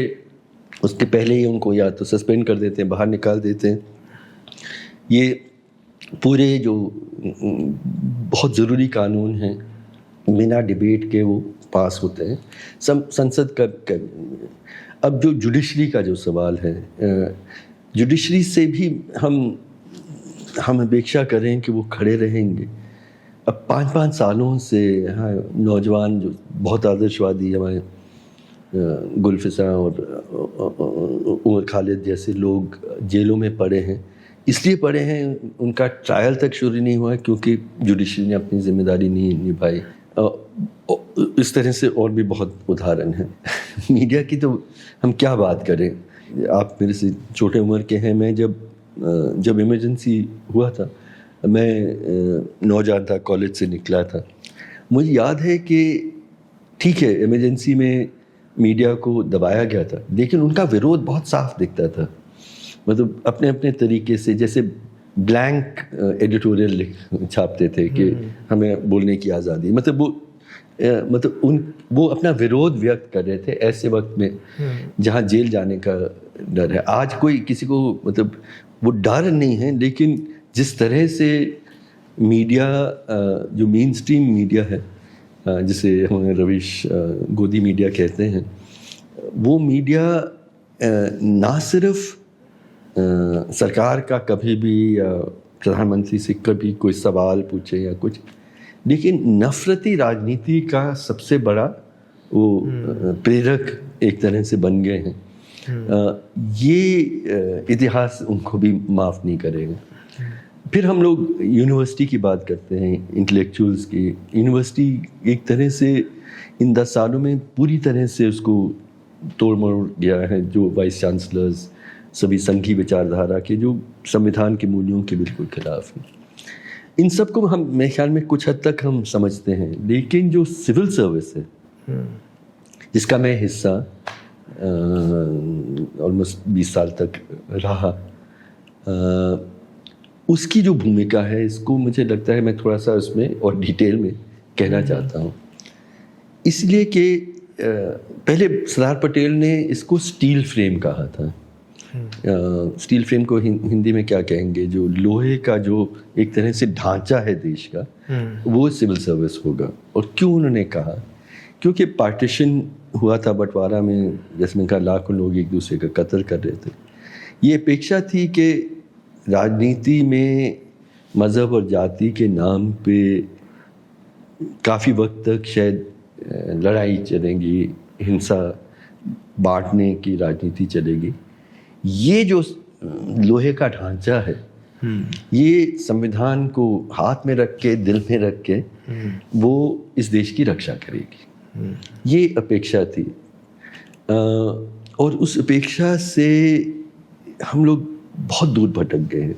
उसके पहले ही उनको या तो सस्पेंड कर देते हैं, बाहर निकाल देते हैं। ये पूरे जो बहुत ज़रूरी कानून हैं बिना डिबेट के वो पास होते हैं संसद का। अब जो जुडिशरी का जो सवाल है, जुडिशरी से भी हम अपेक्षा करें कि वो खड़े रहेंगे। अब 5-5 सालों से यहाँ नौजवान जो बहुत आदर्शवादी हमारे गुलफिसा और उमर खालिद जैसे लोग जेलों में पड़े हैं, इसलिए पड़े हैं उनका ट्रायल तक शुरू नहीं हुआ क्योंकि जुडिशरी ने अपनी जिम्मेदारी नहीं निभाई। इस तरह से और भी बहुत उदाहरण हैं। मीडिया की तो हम क्या बात करें, आप मेरे से छोटे उम्र के हैं। मैं जब इमरजेंसी हुआ था, मैं नौजवान था, कॉलेज से निकला था। मुझे याद है कि ठीक है इमरजेंसी में मीडिया को दबाया गया था, लेकिन उनका विरोध बहुत साफ दिखता था। मतलब अपने अपने तरीके से, जैसे ब्लैंक एडिटोरियल छापते थे कि हमें बोलने की आज़ादी, वो अपना विरोध व्यक्त कर रहे थे ऐसे वक्त में जहाँ जेल जाने का डर है। आज कोई किसी को मतलब वो डर नहीं है, लेकिन जिस तरह से मीडिया जो मेन स्ट्रीम मीडिया है, जिसे हम रवीश गोदी मीडिया कहते हैं, वो मीडिया ना सिर्फ सरकार का कभी भी प्रधानमंत्री से कभी कोई सवाल पूछे या कुछ, लेकिन नफरती राजनीति का सबसे बड़ा वो प्रेरक एक तरह से बन गए हैं। ये इतिहास उनको भी माफ़ नहीं करेगा। फिर हम लोग यूनिवर्सिटी की बात करते हैं, इंटेलेक्चुअल्स की। यूनिवर्सिटी एक तरह से इन 10 सालों में पूरी तरह से उसको तोड़ मरोड़ गया है। जो वाइस चांसलर्स सभी संघी विचारधारा के, जो संविधान के मूल्यों के बिल्कुल खिलाफ हैं, इन सब को हम मेरे ख्याल में कुछ हद तक हम समझते हैं। लेकिन जो सिविल सर्विस है जिसका मैं हिस्सा ऑलमोस्ट 20 साल तक रहा, उसकी जो भूमिका है, इसको मुझे लगता है मैं थोड़ा सा उसमें और डिटेल में कहना चाहता हूँ। इसलिए कि पहले सरदार पटेल ने इसको स्टील फ्रेम कहा था। स्टील फ्रेम को हिंदी में क्या कहेंगे, जो लोहे का जो एक तरह से ढांचा है देश का, वो सिविल सर्विस होगा। और क्यों उन्होंने कहा? क्योंकि पार्टीशन हुआ था बंटवारा में, जिसमें कहा लाखों लोग एक दूसरे का कत्ल कर रहे थे। ये अपेक्षा थी कि राजनीति में मज़हब और जाति के नाम पे काफ़ी वक्त तक शायद लड़ाई चलेगी, हिंसा बांटने की राजनीति चलेगी। ये जो लोहे का ढांचा है, ये संविधान को हाथ में रख के, दिल में रख के, वो इस देश की रक्षा करेगी। ये अपेक्षा थी। और उस अपेक्षा से हम लोग बहुत दूर भटक गए हैं।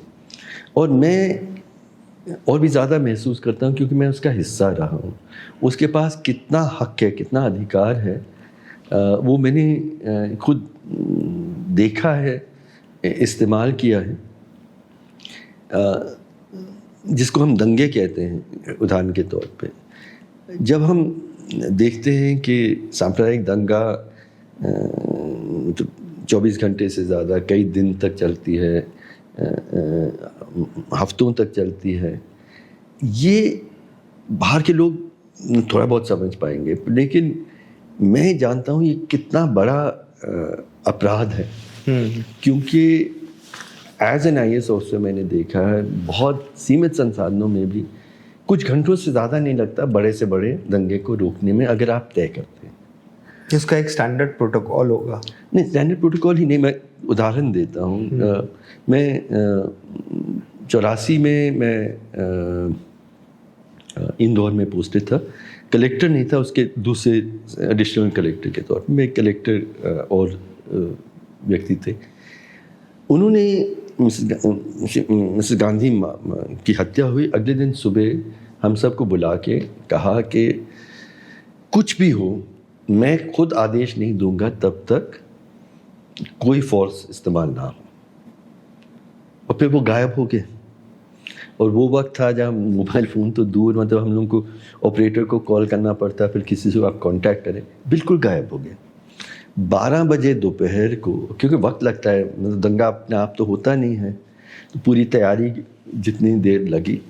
और मैं और भी ज़्यादा महसूस करता हूँ क्योंकि मैं उसका हिस्सा रहा हूँ। उसके पास कितना हक है, कितना अधिकार है, वो मैंने खुद देखा है, इस्तेमाल किया है। जिसको हम दंगे कहते हैं उदाहरण के तौर पे, जब हम देखते हैं कि सांप्रदायिक दंगा 24 घंटे से ज़्यादा कई दिन तक चलती है, हफ्तों तक चलती है, ये बाहर के लोग थोड़ा बहुत समझ पाएंगे, लेकिन मैं जानता हूँ ये कितना बड़ा अपराध है। क्योंकि एज एन IAS ऑफिसर मैंने देखा है बहुत सीमित संसाधनों में भी कुछ घंटों से ज़्यादा नहीं लगता बड़े से बड़े दंगे को रोकने में, अगर आप तय करते हैं।
इसका एक स्टैंडर्ड प्रोटोकॉल होगा? नहीं,
स्टैंडर्ड प्रोटोकॉल ही नहीं, मैं उदाहरण देता हूँ। मैं 84 में मैं इंदौर में पोस्टेड था। कलेक्टर नहीं था, उसके दूसरे एडिशनल कलेक्टर के तौर पर मैं कलेक्टर और व्यक्ति थे। उन्होंने मिसेस गांधी की हत्या हुई अगले दिन सुबह हम सबको बुला के कहा कि कुछ भी हो मैं खुद आदेश नहीं दूंगा तब तक कोई फोर्स इस्तेमाल ना हो। और फिर वो गायब हो गए। और वो वक्त था जब मोबाइल फ़ोन तो दूर, मतलब हम लोगों को ऑपरेटर को कॉल करना पड़ता, फिर किसी से आप कांटेक्ट करें, बिल्कुल गायब हो गया। 12 बजे दोपहर को, क्योंकि वक्त लगता है, मतलब दंगा अपने आप तो होता नहीं है, तो पूरी तैयारी जितनी देर लगी,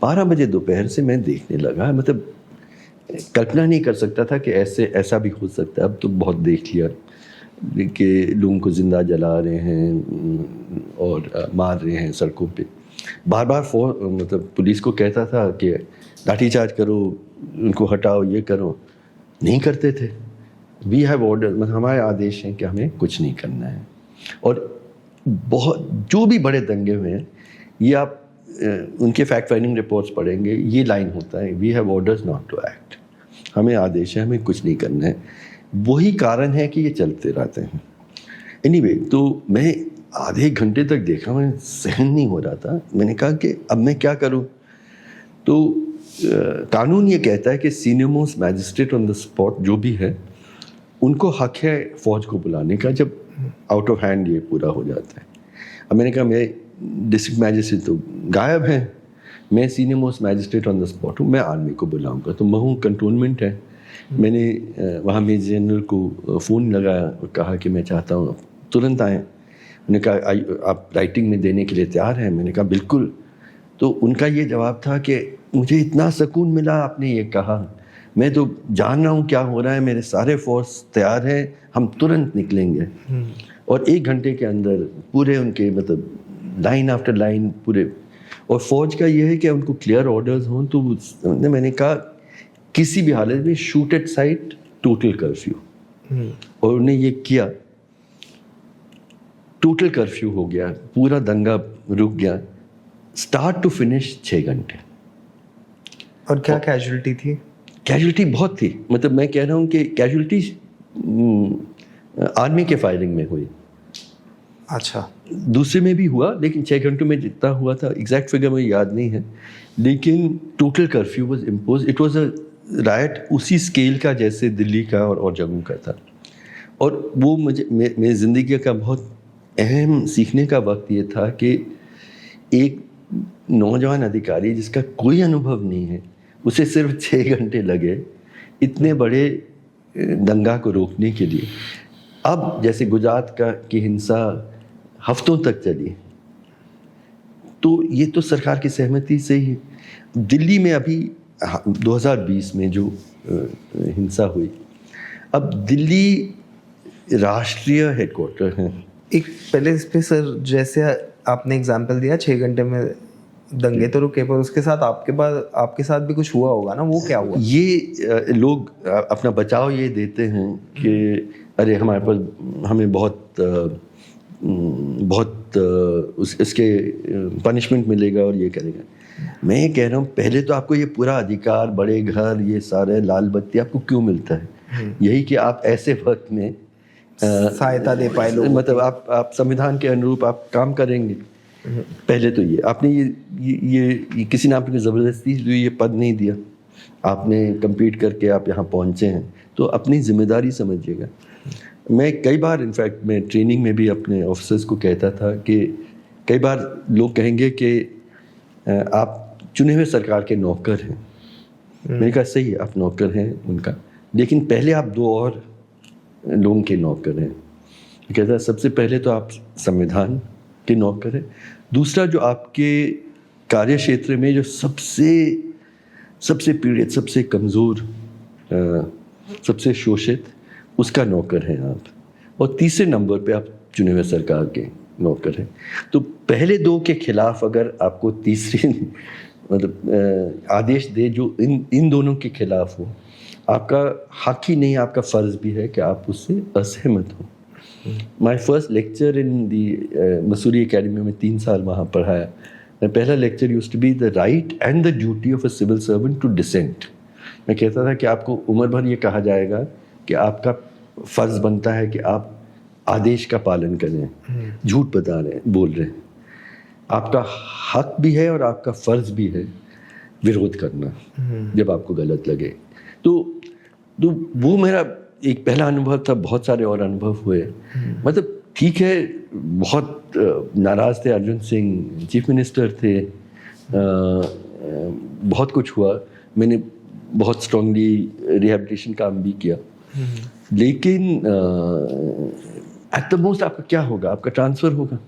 12 बजे दोपहर से मैं देखने लगा। मतलब कल्पना नहीं कर सकता था कि ऐसा भी हो सकता है। अब तो बहुत देख लिया कि लोगों को ज़िंदा जला रहे हैं और मार रहे हैं सड़कों पे। बार बार मतलब पुलिस को कहता था कि लाठीचार्ज करो, उनको हटाओ, ये करो, नहीं करते थे। वी हैव ऑर्डर, मतलब हमारे आदेश हैं कि हमें कुछ नहीं करना है। और बहुत जो भी बड़े दंगे हुए हैं, ये आप उनके फैक्ट फाइंडिंग रिपोर्ट्स पढ़ेंगे, ये लाइन होता है, we have orders not to act, हमें आदेश है, हमें कुछ नहीं करना है। वही कारण है कि ये चलते रहते हैं। एनीवे, तो मैं आधे घंटे तक देखा, मैं सहन नहीं हो रहा था। मैंने कहा कि अब मैं क्या करूं? तो कानून ये कहता है कि senior most magistrate on the spot जो भी है, उनको हक है फौज को बुलाने का जब आउट ऑफ हैंड ये पूरा हो जाता है। अब मैंने कहा मैं डिस्ट्रिक्ट मैजिस्ट्रेट तो गायब हैं, मैं senior most magistrate on the spot हूँ, मैं आर्मी को बुलाऊंगा। तो महू कंटोनमेंट है, मैंने वहाँ मेजर जनरल को फ़ोन लगाया और कहा कि मैं चाहता हूँ तुरंत आएँ। उन्होंने कहा आप राइटिंग में देने के लिए तैयार हैं? मैंने कहा बिल्कुल। तो उनका ये जवाब था कि मुझे इतना सुकून मिला आपने ये कहा, मैं तो जान रहा हूँ क्या हो रहा है, मेरे सारे फोर्स तैयार हैं, हम तुरंत निकलेंगे। और 1 घंटे के अंदर पूरे उनके, मतलब लाइन आफ्टर लाइन पूरे। और फौज का ये है कि उनको क्लियर ऑर्डर्स हों, तो मैंने कहा किसी भी हालत में shoot at site, total curfew. और उन्हें ये किया, टोटल कर्फ्यू हो गया, पूरा दंगा रुक गया, स्टार्ट टू फिनिश 6 घंटे।
और क्या कैजुअलिटी थी?
कैजुअलिटी बहुत थी, मतलब मैं कह रहा हूँ कि कैजुअलिटी आर्मी के फायरिंग में हुई।
अच्छा,
दूसरे में भी हुआ, लेकिन 6 घंटों में जितना हुआ था एग्जैक्ट फिगर मुझे याद नहीं है, लेकिन total curfew was impose. It was a right उसी स्केल का जैसे दिल्ली का और जम्मू का था। और वो मुझे मेरी ज़िंदगी का बहुत अहम सीखने का वक्त ये था कि एक नौजवान अधिकारी जिसका कोई अनुभव नहीं है, उसे सिर्फ 6 घंटे लगे इतने बड़े दंगा को रोकने के लिए। अब जैसे गुजरात की हिंसा हफ्तों तक चली, तो ये तो सरकार की सहमति से ही। दिल्ली में अभी 2020 में जो हिंसा हुई, अब दिल्ली राष्ट्रीय हेडक्वार्टर है।
एक पहले इस पे सर, जैसे आपने एग्जांपल दिया 6 घंटे में दंगे तो रुके, पर उसके साथ आपके साथ भी कुछ हुआ होगा ना, वो क्या हुआ?
ये लोग अपना बचाव ये देते हैं कि अरे हमारे पास, हमें बहुत इसके पनिशमेंट मिलेगा और ये करेगा। मैं ये कह रहा हूँ, पहले तो आपको ये पूरा अधिकार, बड़े घर, ये सारे लाल बत्ती आपको क्यों मिलता है? यही कि आप ऐसे वक्त में
सहायता दे पाए लोग,
मतलब आप संविधान के अनुरूप आप काम करेंगे। पहले तो ये आपने ये किसी ने आपको ज़बरदस्ती ये पद नहीं दिया, आपने कम्पीट करके आप यहाँ पहुँचे हैं, तो अपनी जिम्मेदारी समझिएगा। मैं कई बार, इनफैक्ट मैं ट्रेनिंग में भी अपने ऑफिसर्स को कहता था कि कई बार लोग कहेंगे कि आप चुने हुए सरकार के नौकर हैं। मैंने कहा सही है, आप नौकर हैं उनका, लेकिन पहले आप 2 और लोगों के नौकर हैं। कहता है सबसे पहले तो आप संविधान के नौकर हैं, दूसरा जो आपके कार्य क्षेत्र में जो सबसे पीड़ित, सबसे कमज़ोर, सबसे शोषित, उसका नौकर हैं आप, और तीसरे नंबर पे आप चुने हुए सरकार के नौकर हैं। तो पहले 2 के खिलाफ अगर आपको तीसरी मतलब आदेश दे जो इन दोनों के खिलाफ हो, आपका हक ही नहीं, आपका फ़र्ज़ भी है कि आप उससे असहमत हो। My first lecture in the Mussoorie academy में 3 साल वहाँ पढ़ाया। मैं पहला lecture used to be the right and the duty of a civil servant to dissent. मैं कहता था कि आपको उम्र भर ये कहा जाएगा कि आपका फ़र्ज़ बनता है कि आप आदेश का पालन करें, झूठ बोल रहे हैं। आपका हक भी है और आपका फ़र्ज़ भी है विरोध करना जब आपको गलत लगे। तो वो मेरा एक पहला अनुभव था। बहुत सारे और अनुभव हुए, मतलब ठीक है, बहुत नाराज़ थे। अर्जुन सिंह चीफ मिनिस्टर थे, बहुत कुछ हुआ, मैंने बहुत स्ट्रांगली रिहैबिलिटेशन काम भी किया, लेकिन एट द मोस्ट आपका क्या होगा, आपका ट्रांसफ़र होगा,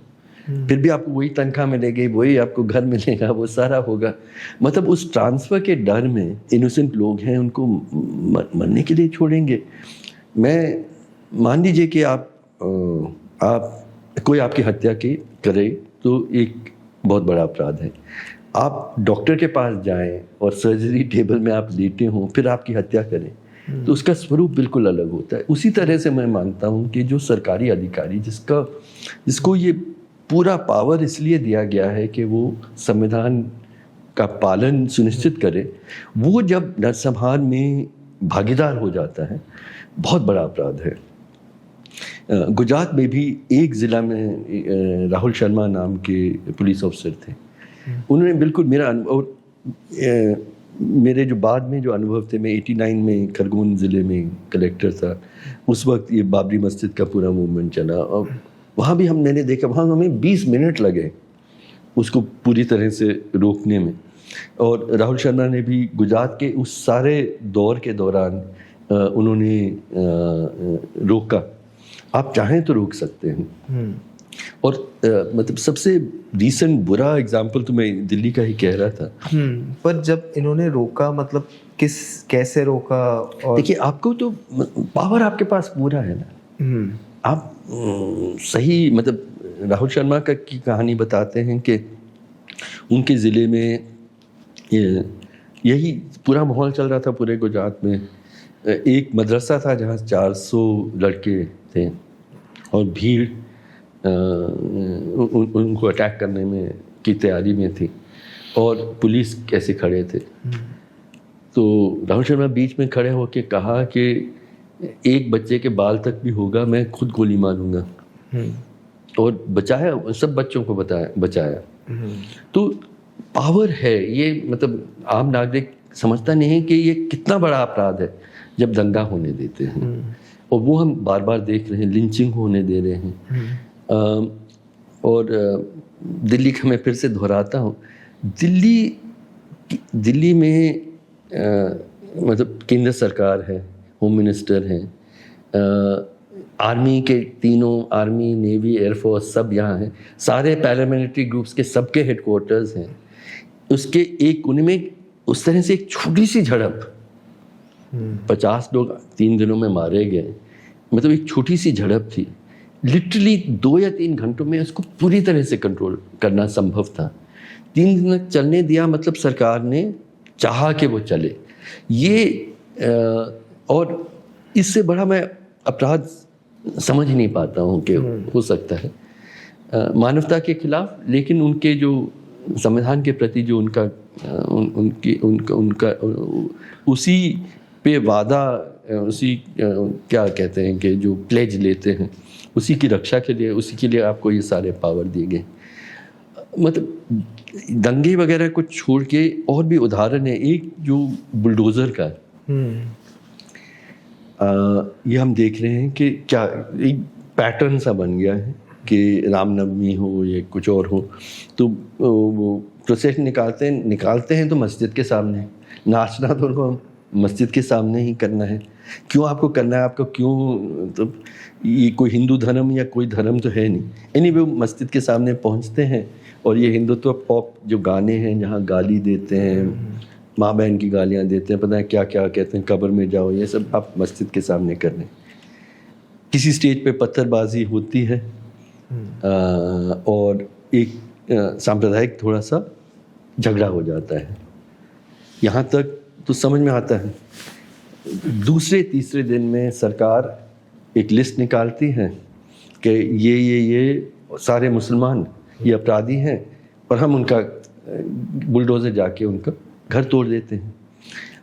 फिर भी आपको वही तनख्वाह मिलेगी, वही आपको घर मिलेगा, वो सारा होगा। मतलब उस ट्रांसफ़र के डर में इनोसेंट लोग हैं, उनको मरने के लिए छोड़ेंगे। मैं मान लीजिए कि आप कोई आपकी हत्या करे तो एक बहुत बड़ा अपराध है। आप डॉक्टर के पास जाएं और सर्जरी टेबल में आप लेटे हों, फिर आपकी हत्या करें, तो उसका स्वरूप बिल्कुल अलग होता है। उसी तरह से मैं मानता हूँ कि जो सरकारी अधिकारी जिसको ये पूरा पावर इसलिए दिया गया है कि वो संविधान का पालन सुनिश्चित करे, वो जब नरसंहार में भागीदार हो जाता है, बहुत बड़ा अपराध है। गुजरात में भी एक ज़िला में राहुल शर्मा नाम के पुलिस ऑफिसर थे। उन्होंने बिल्कुल मेरे जो बाद में जो अनुभव थे, मैं 89 में खरगोन ज़िले में कलेक्टर था, उस वक्त ये बाबरी मस्जिद का पूरा मूवमेंट चला, और वहाँ भी मैंने देखा, वहाँ हमें 20 मिनट लगे उसको पूरी तरह से रोकने में। और राहुल शर्मा ने भी गुजरात के उस सारे दौर के दौरान उन्होंने रोका। आप चाहें तो रोक सकते हैं। और मतलब सबसे रीसेंट बुरा एग्जाम्पल तो मैं दिल्ली का ही कह रहा था।
पर जब इन्होंने रोका, मतलब कैसे रोका? और
देखिए, आपको तो पावर आपके पास पूरा है ना। आप सही, मतलब राहुल शर्मा की कहानी बताते हैं कि उनके ज़िले में यही पूरा माहौल चल रहा था पूरे गुजरात में। एक मदरसा था जहाँ 400 लड़के थे और भीड़ उनको अटैक करने में की तैयारी में थी, और पुलिस कैसे खड़े थे। तो राहुल शर्मा बीच में खड़े होकर कहा कि एक बच्चे के बाल तक भी होगा, मैं खुद गोली मारूंगा, और बचाया, सब बच्चों को बचाया। तो पावर है ये, मतलब आम नागरिक समझता नहीं है कि ये कितना बड़ा अपराध है जब दंगा होने देते हैं, और वो हम बार बार देख रहे हैं, लिंचिंग होने दे रहे हैं। और दिल्ली का मैं फिर से दोहराता हूँ, दिल्ली में मतलब केंद्र सरकार है, होम मिनिस्टर हैं, आर्मी के तीनों, आर्मी, नेवी, एयरफोर्स सब यहाँ हैं, सारे पैरामिलिट्री ग्रुप्स के सबके हेडक्वार्टर्स हैं। उसके एक कोने में उस तरह से एक छोटी सी झड़प, 50 लोग 3 दिनों में मारे गए, मतलब एक छोटी सी झड़प थी। लिटरली 2 या 3 घंटों में उसको पूरी तरह से कंट्रोल करना संभव था। 3 दिन तक चलने दिया, मतलब सरकार ने चाहा कि वो चले। ये और इससे बड़ा मैं अपराध समझ नहीं पाता हूँ कि हो सकता है मानवता के खिलाफ, लेकिन उनके जो संविधान के प्रति जो उनका उसी पे वादा, उसी क्या कहते हैं कि जो प्लेज लेते हैं, उसी की रक्षा के लिए, उसी के लिए आपको ये सारे पावर दिए गए। मतलब दंगे वगैरह को छोड़ के और भी उदाहरण है, एक जो बुलडोज़र का ये हम देख रहे हैं कि क्या एक पैटर्न सा बन गया है कि रामनवमी हो या कुछ और हो तो वो प्रोसेस निकालते हैं तो मस्जिद के सामने, नाचना तो उनको मस्जिद के सामने ही करना है। क्यों आपको करना है? आपको क्यों? तो ये कोई हिंदू धर्म या कोई धर्म तो है नहीं। एनीवे मस्जिद के सामने पहुंचते हैं और ये हिंदुत्व पॉप जो गाने हैं, जहाँ गाली देते हैं, माँ बहन की गालियाँ देते हैं, पता है क्या क्या कहते हैं, कब्र में जाओ, ये सब आप मस्जिद के सामने कर रहे हैं। किसी स्टेज पे पत्थरबाजी होती है और एक सांप्रदायिक थोड़ा सा झगड़ा हो जाता है। यहाँ तक तो समझ में आता है। दूसरे तीसरे दिन में सरकार एक लिस्ट निकालती है कि ये सारे मुसलमान ये अपराधी हैं और हम उनका बुलडोज़र जाके उनका घर तोड़ देते हैं।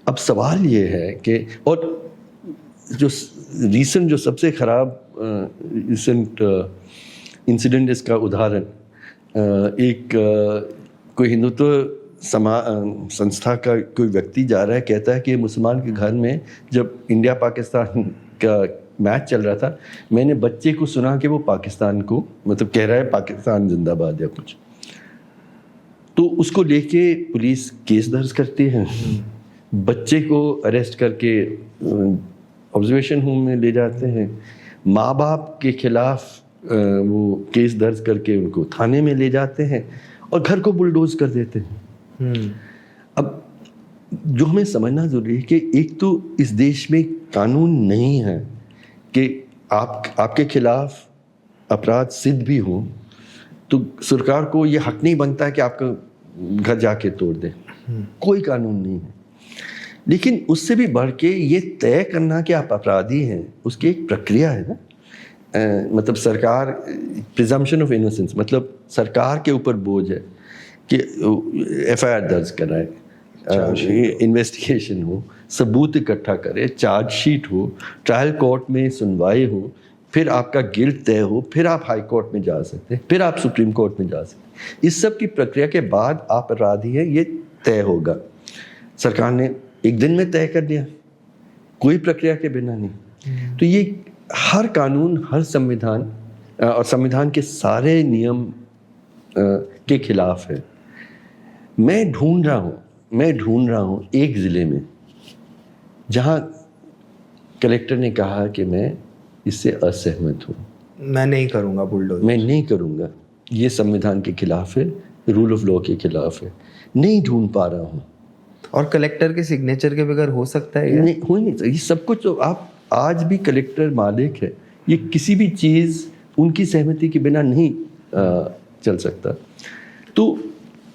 अब सवाल ये है कि, और जो रीसेंट जो सबसे ख़राब रीसेंट इंसिडेंट, इसका उदाहरण एक कोई हिंदुत्व संस्था का कोई व्यक्ति जा रहा है, कहता है कि मुसलमान के घर में जब इंडिया पाकिस्तान का मैच चल रहा था, मैंने बच्चे को सुना कि वो पाकिस्तान को मतलब कह रहा है पाकिस्तान जिंदाबाद या कुछ। तो उसको लेके पुलिस केस दर्ज करती है, बच्चे को अरेस्ट करके ऑब्जर्वेशन होम में ले जाते हैं, माँ बाप के खिलाफ वो केस दर्ज करके उनको थाने में ले जाते हैं और घर को बुलडोज कर देते हैं। अब जो हमें समझना जरूरी है कि एक तो इस देश में कानून नहीं है कि आपके खिलाफ अपराध सिद्ध भी हो तो सरकार को ये हक नहीं बनता है कि आपका घर जाके तोड़ दे, कोई कानून नहीं है। लेकिन उससे भी बढ़ के ये तय करना कि आप अपराधी हैं, उसकी एक प्रक्रिया है ना। मतलब सरकार, प्रिजम्पशन ऑफ इनोसेंस, मतलब सरकार के ऊपर बोझ है कि एफआईआर दर्ज कराए, इन्वेस्टिगेशन हो, सबूत इकट्ठा करे, चार्जशीट हो, ट्रायल कोर्ट में सुनवाई हो, फिर आपका गिल्ट तय हो, फिर आप हाई कोर्ट में जा सकते हैं, फिर आप सुप्रीम कोर्ट में जा सकते हैं। इस सब की प्रक्रिया के बाद आप अपराधी हैं ये तय होगा। सरकार ने एक दिन में तय कर दिया, कोई प्रक्रिया के बिना नहीं। तो ये हर कानून, हर संविधान और संविधान के सारे नियम के खिलाफ है। मैं ढूंढ रहा हूँ एक ज़िले में जहाँ कलेक्टर ने कहा कि मैं इससे असहमत हूँ,
मैं नहीं करूँगा बुलडोजर,
मैं नहीं करूँगा, ये संविधान के खिलाफ है, रूल ऑफ लॉ के खिलाफ है, नहीं ढूंढ पा रहा हूँ।
और कलेक्टर के सिग्नेचर के बगैर हो सकता है?
नहीं, हो नहीं सकता। ये सब कुछ तो आप आज भी कलेक्टर मालिक है, ये किसी भी चीज़ उनकी सहमति के बिना नहीं चल सकता। तो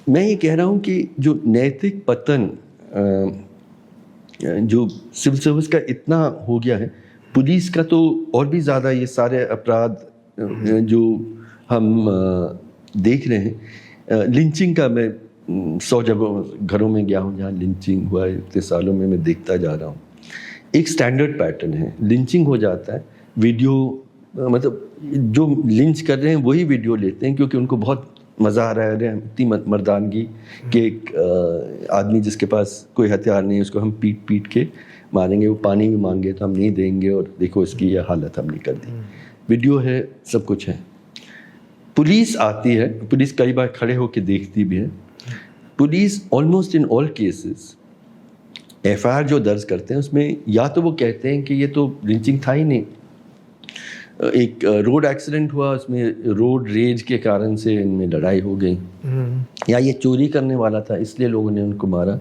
मैं ये कह रहा हूँ कि जो नैतिक पतन जो सिविल सर्विस का इतना हो गया है, पुलिस का तो और भी ज़्यादा, ये सारे अपराध जो हम देख रहे हैं, लिंचिंग का मैं 100 जगहों घरों में गया हूँ जहाँ लिंचिंग हुआ है, इतने सालों में मैं देखता जा रहा हूँ। एक स्टैंडर्ड पैटर्न है, लिंचिंग हो जाता है, वीडियो मतलब जो लिंच कर रहे हैं वही वीडियो लेते हैं क्योंकि उनको बहुत मज़ा आ रहा है, इतनी मर्दानगी कि एक आदमी जिसके पास कोई हथियार नहीं है उसको हम पीट के मारेंगे, वो पानी भी मांगे तो हम नहीं देंगे और देखो इसकी यह हालत हमने कर दी। वीडियो है, सब कुछ है। पुलिस आती है, पुलिस कई बार खड़े होकर देखती भी है। Police almost in all cases FIR जो दर्ज करते हैं उसमें या तो वो कहते हैं कि ये तो लिंचिंग था ही नहीं, एक रोड एक्सीडेंट हुआ, उसमें रोड रेज के कारण से इनमें लड़ाई हो गई, या ये चोरी करने वाला था इसलिए लोगों ने उनको मारा,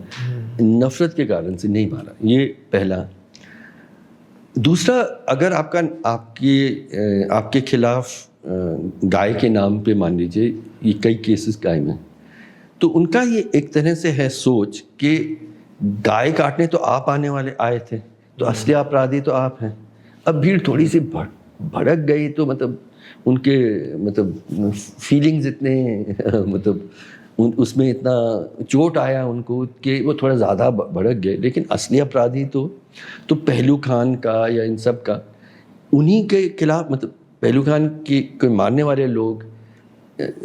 नफरत के कारण से नहीं मारा। ये पहला। दूसरा, अगर आपके खिलाफ गाय के नाम पे मान लीजिए ये कई केसेस कायम हैं, तो उनका ये एक तरह से है सोच कि गाय काटने तो आप आए थे, तो असली अपराधी तो आप हैं। अब भीड़ थोड़ी सी भड़क गई तो मतलब उनके मतलब फीलिंग्स इतने मतलब उसमें इतना चोट आया उनको कि वो थोड़ा ज़्यादा भड़क गए। लेकिन असली अपराधी तो पहलू खान का या इन सब का, उन्हीं के खिलाफ, मतलब पहलू खान के मारने वाले लोग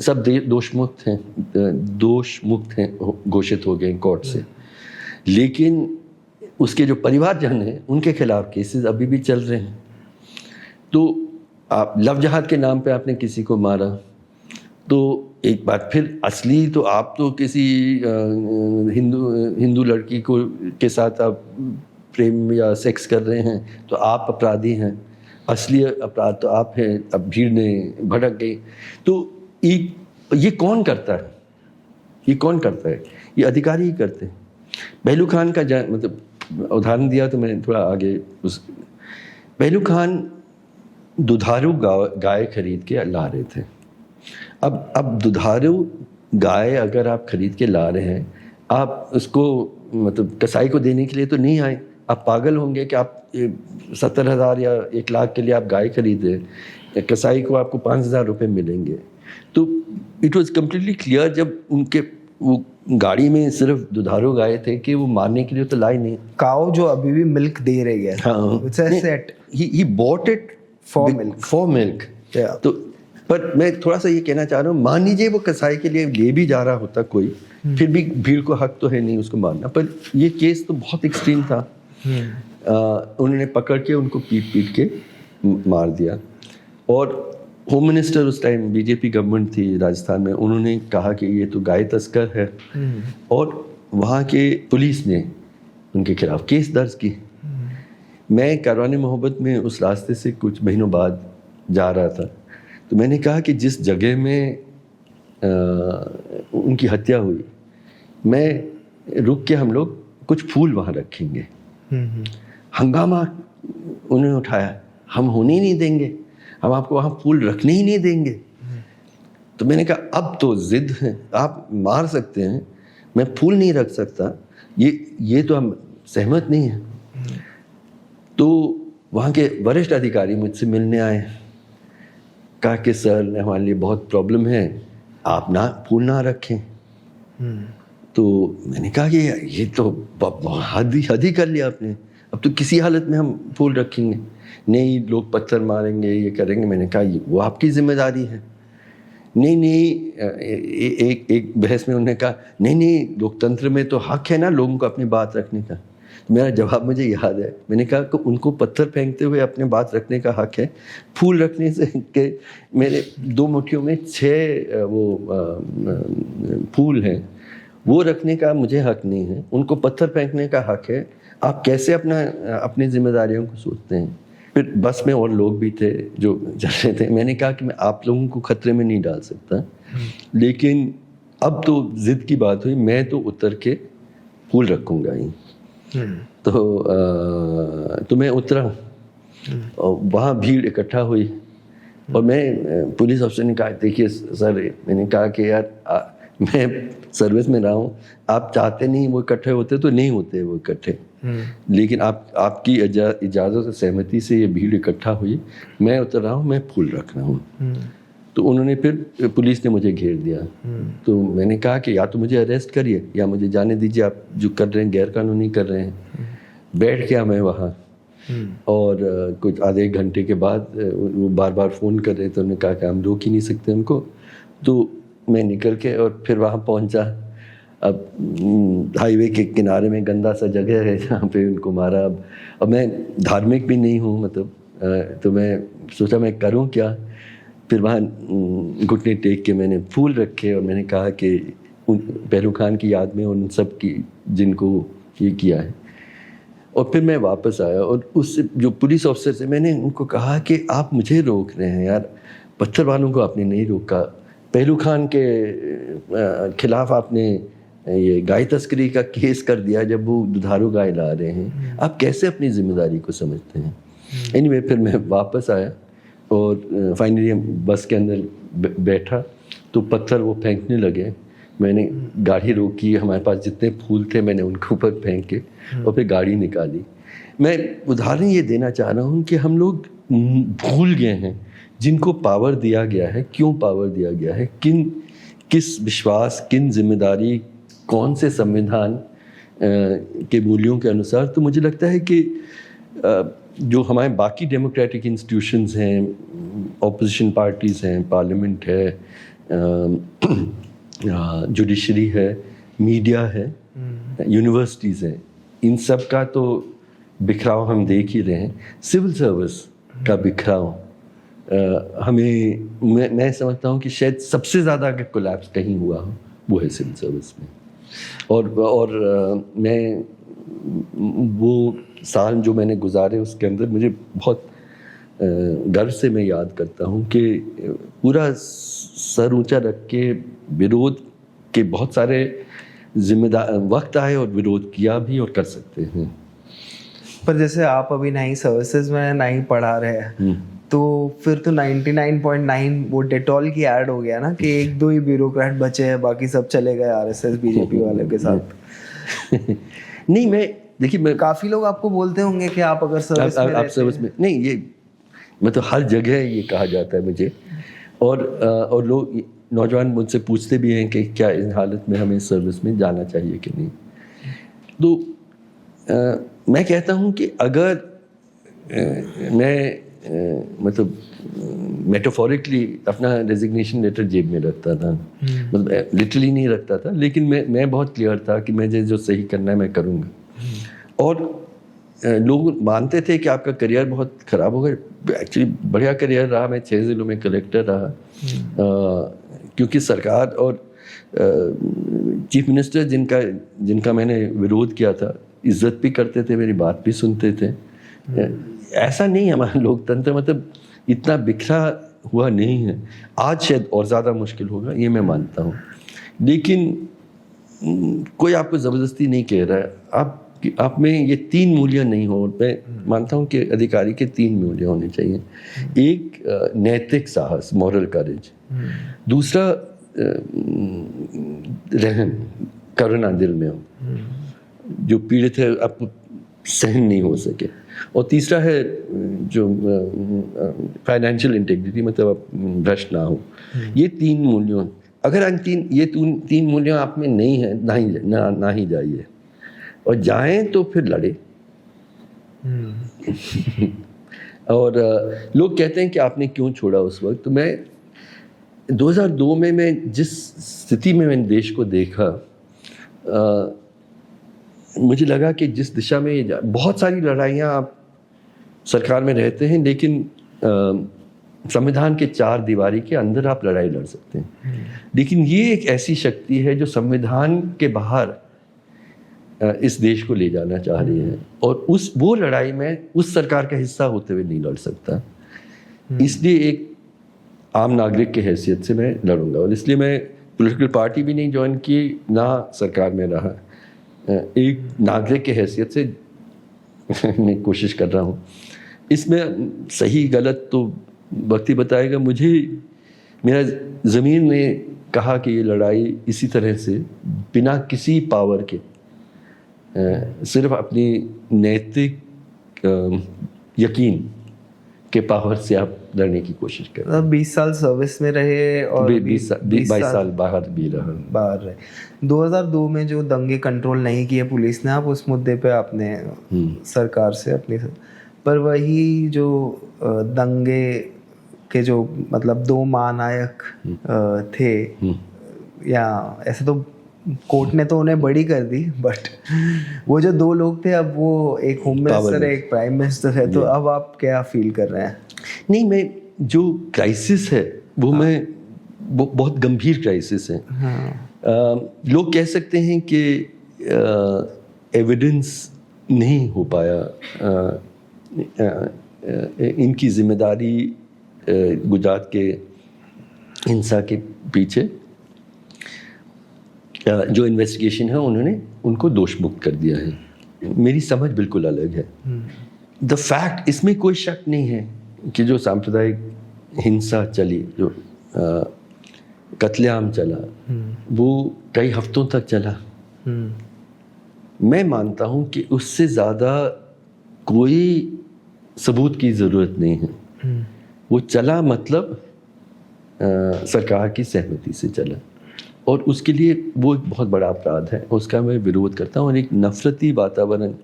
सब दोष मुक्त हैं, घोषित हो गए कोर्ट से। लेकिन उसके जो परिवारजन हैं उनके खिलाफ केसेस अभी भी चल रहे हैं। तो आप लव जहाद के नाम पे आपने किसी को मारा तो एक बात, फिर असली तो आप तो किसी हिंदू लड़की के साथ आप प्रेम या सेक्स कर रहे हैं तो आप अपराधी हैं, असली अपराध तो आप हैं। अब भीड़ ने भड़क गई। तो ये कौन करता है? ये अधिकारी ही करते हैं। पहलू खान का मतलब उदाहरण दिया तो मैं थोड़ा आगे पहलू खान दुधारू गाय खरीद के ला रहे थे। अब दुधारू गाय अगर आप खरीद के ला रहे हैं, आप उसको मतलब कसाई को देने के लिए तो नहीं आए। आप पागल होंगे कि आप 70,000 या 1 लाख के लिए आप गाय खरीदे, कसाई को आपको 5,000 रुपये मिलेंगे। तो इट वॉज कम्प्लीटली क्लियर जब उनके वो गाड़ी में सिर्फ दुधारू गाय थे कि वो मारने के लिए तो लाई नहीं।
काऊ जो अभी भी मिल्क दे रही है,
it's a set, he bought it for milk. तो पर मैं थोड़ा सा ये कहना चाह रहा हूँ, मान लीजिए वो कसाई के लिए ले भी जा रहा होता कोई, फिर भी भीड़ को हक तो है नहीं उसको मारना। पर ये केस तो बहुत एक्सट्रीम था। उन्होंने पकड़ के उनको पीट के मार दिया। और होम मिनिस्टर उस टाइम बीजेपी गवर्नमेंट थी राजस्थान में, उन्होंने कहा कि ये तो गाय तस्कर है, और वहाँ के पुलिस ने उनके खिलाफ केस दर्ज की। मैं कारवानी मोहब्बत में उस रास्ते से कुछ महीनों बाद जा रहा था, तो मैंने कहा कि जिस जगह में उनकी हत्या हुई, मैं रुक के हम लोग कुछ फूल वहाँ रखेंगे। हंगामा उन्होंने उठाया, हम होने ही नहीं देंगे, हम आपको वहाँ फूल रखने ही नहीं देंगे। तो मैंने कहा अब तो जिद है, आप मार सकते हैं, मैं फूल नहीं रख सकता, ये तो हम सहमत नहीं हैं। तो वहाँ के वरिष्ठ अधिकारी मुझसे मिलने आए, कहा कि सर हमारे लिए बहुत प्रॉब्लम है, आप ना फूल ना रखें। तो मैंने कहा कि ये तो हद ही कर लिया आपने, अब तो किसी हालत में हम फूल रखेंगे नहीं, लोग पत्थर मारेंगे, ये करेंगे। मैंने कहा वो आपकी जिम्मेदारी है। नहीं, एक बहस में उन्होंने कहा नहीं, लोकतंत्र में तो हक है ना लोगों को अपनी बात रखने का। मेरा जवाब मुझे याद है, मैंने कहा कि उनको पत्थर फेंकते हुए अपने बात रखने का हक है, फूल रखने से के मेरे 2 मुट्ठियों में 6 वो फूल हैं, वो रखने का मुझे हक नहीं है, उनको पत्थर फेंकने का हक है। आप कैसे अपनी जिम्मेदारियों को सोचते हैं। फिर बस में और लोग भी थे जो चल रहे थे। मैंने कहा कि मैं आप लोगों को खतरे में नहीं डाल सकता, लेकिन अब तो जिद की बात हुई, मैं तो उतर के फूल रखूँगा ही। तो मैं उतरा और वहाँ भीड़ इकट्ठा हुई, और मैं पुलिस अफसर ने कहा देखिए सर, मैंने कहा कि यार मैं सर्विस में रहा हूँ, आप चाहते नहीं वो इकट्ठे होते तो नहीं होते वो इकट्ठे, लेकिन आपकी इजाज़त से सहमति से ये भीड़ इकट्ठा हुई, मैं उतर रहा हूँ, मैं फूल रख रहा हूँ। तो उन्होंने फिर पुलिस ने मुझे घेर दिया। तो मैंने कहा कि या तो मुझे अरेस्ट करिए या मुझे जाने दीजिए, आप जो कर रहे हैं गैर कानूनी कर रहे हैं। बैठ गया मैं वहाँ, और कुछ आधे 1 घंटे के बाद वो बार बार फ़ोन कर रहे थे, उन्होंने कहा कि हम रोक ही नहीं सकते उनको। तो मैं निकल के और फिर वहाँ पहुँचा। अब हाईवे के किनारे में गंदा सा जगह है जहाँ पे उनको मारा। अब मैं धार्मिक भी नहीं हूँ, मतलब तो मैं सोचा मैं करूँ क्या। फिर वहाँ घुटने टेक के मैंने फूल रखे, और मैंने कहा कि उन पहलू खान की याद में उन सब की जिनको ये किया है। और फिर मैं वापस आया, और उस जो पुलिस ऑफिसर से मैंने उनको कहा कि आप मुझे रोक रहे हैं यार, पत्थर वालों को आपने नहीं रोका, पहलू खान के खिलाफ आपने ये गाय तस्करी का केस कर दिया जब वो दुधारू गाय ला रहे हैं, आप कैसे अपनी जिम्मेदारी को समझते हैं। एनीवे फिर मैं वापस आया, और फाइनली बस के अंदर बैठा तो पत्थर वो फेंकने लगे। मैंने गाड़ी रोकी, हमारे पास जितने फूल थे मैंने उनके ऊपर फेंके, और फिर गाड़ी निकाली। मैं उदाहरण ये देना चाह रहा हूँ कि हम लोग भूल गए हैं जिनको पावर दिया गया है, क्यों पावर दिया गया है, किस विश्वास, किन जिम्मेदारी, कौन से संविधान के मूल्यों के अनुसार। तो मुझे लगता है कि जो हमारे बाकी डेमोक्रेटिक इंस्टीट्यूशंस हैं, ऑपोजिशन पार्टीज़ हैं, पार्लियामेंट है, जुडिशरी है, मीडिया है, यूनिवर्सिटीज़ हैं, इन सब का तो बिखराव हम देख ही रहे हैं। सिविल सर्विस का बिखराव मैं समझता हूँ कि शायद सबसे ज़्यादा अगर कोलैप्स कहीं हुआ हो वो है सिविल सर्विस में। और मैं वो साल जो मैंने गुजारे उसके अंदर मुझे बहुत गर्व से मैं याद करता हूँ कि पूरा सर ऊंचा रख के विरोध के बहुत सारे जिम्मेदार वक्त आए, और विरोध किया भी और कर सकते हैं।
पर जैसे आप अभी नहीं सर्विसेज में नहीं पढ़ा रहे हैं, तो फिर तो 99.9 वो डेटॉल की ऐड हो गया ना कि 1-2 ही ब्यूरोक्रेट बचे हैं, बाकी सब चले गए आरएसएस बीजेपी वाले के साथ।
नहीं, मैं
काफी लोग आपको बोलते होंगे कि आप अगर सर्विस में
आप सर्विस में नहीं, ये मतलब हर जगह ये कहा जाता है मुझे, और लोग नौजवान मुझसे पूछते भी हैं कि क्या इस हालत में हमें सर्विस में जाना चाहिए कि नहीं। तो मैं कहता हूँ कि अगर मैं मतलब मेटाफोरिकली अपना रेजिग्नेशन लेटर जेब में रखता था, मतलब लिटरली नहीं रखता था, लेकिन मैं बहुत क्लियर था कि मुझे जो सही करना है मैं करूँगा। और लोग मानते थे कि आपका करियर बहुत ख़राब होगा। एक्चुअली बढ़िया करियर रहा, मैं 6 ज़िलों में कलेक्टर रहा, क्योंकि सरकार और चीफ मिनिस्टर जिनका मैंने विरोध किया था इज्जत भी करते थे, मेरी बात भी सुनते थे। ऐसा नहीं, हमारा लोकतंत्र मतलब इतना बिखरा हुआ नहीं है। आज शायद और ज़्यादा मुश्किल होगा, ये मैं मानता हूँ, लेकिन कोई आपको ज़बरदस्ती नहीं कह रहा है। आप में ये 3 मूल्य नहीं हो, मैं मानता हूँ कि अधिकारी के 3 मूल्य होने चाहिए। एक नैतिक साहस, मॉरल करेज। दूसरा रहम, करुणा दिल में हो, जो पीड़ित है आपको सहन नहीं हो सके। और तीसरा है जो फाइनेंशियल इंटेग्रिटी, मतलब आप भ्रष्ट ना हो। ये 3 मूल्यों, अगर ये 3 मूल्यों आप में नहीं है, ना ही जाइए, और जाएं तो फिर लड़े। और लोग कहते हैं कि आपने क्यों छोड़ा उस वक्त, तो मैं 2002 में मैं जिस स्थिति में मैंने देश को देखा, मुझे लगा कि जिस दिशा में बहुत सारी लड़ाइयाँ आप सरकार में रहते हैं, लेकिन संविधान के 4 दीवारी के अंदर आप लड़ाई लड़ सकते हैं। लेकिन ये एक ऐसी शक्ति है जो संविधान के बाहर इस देश को ले जाना चाह रही है, और वो लड़ाई में उस सरकार का हिस्सा होते हुए नहीं लड़ सकता। इसलिए एक आम नागरिक की हैसियत से मैं लड़ूंगा, और इसलिए मैं पॉलिटिकल पार्टी भी नहीं ज्वाइन की, ना सरकार में रहा। एक नागरिक की हैसियत से मैं कोशिश कर रहा हूँ। इसमें सही गलत तो वक्त ही बताएगा। मेरा ज़मीर ने कहा कि ये लड़ाई इसी तरह से बिना किसी पावर के, सिर्फ अपनी नैतिक यकीन के पावर से आप लड़ने की कोशिश करें।
20 साल सर्विस में रहे और
22 साल बाहर भी
रहे। 2002 में जो दंगे कंट्रोल नहीं किए पुलिस ने, आप उस मुद्दे पे आपने सरकार से अपनी, पर वही जो दंगे के जो मतलब 2 महानायक थे, या ऐसे तो कोर्ट ने तो उन्हें बड़ी कर दी, बट वो जो 2 लोग थे, अब वो एक होम मिनिस्टर है, एक प्राइम मिनिस्टर है, तो अब आप क्या फील कर रहे हैं?
नहीं, मैं जो क्राइसिस है वो मैं बहुत गंभीर क्राइसिस है। लोग कह सकते हैं कि एविडेंस नहीं हो पाया, इनकी जिम्मेदारी गुजरात के हिंसा के पीछे जो इन्वेस्टिगेशन है उन्होंने उनको दोष मुक्त कर दिया है। मेरी समझ बिल्कुल अलग है। द फैक्ट, इसमें कोई शक नहीं है कि जो सांप्रदायिक हिंसा चली, जो कत्लेआम चला, वो कई हफ्तों तक चला। मैं मानता हूं कि उससे ज़्यादा कोई सबूत की ज़रूरत नहीं है। वो चला मतलब सरकार की सहमति से चला, और उसके लिए वो एक बहुत बड़ा अपराध है, उसका मैं विरोध करता हूँ। और एक नफरती वातावरण,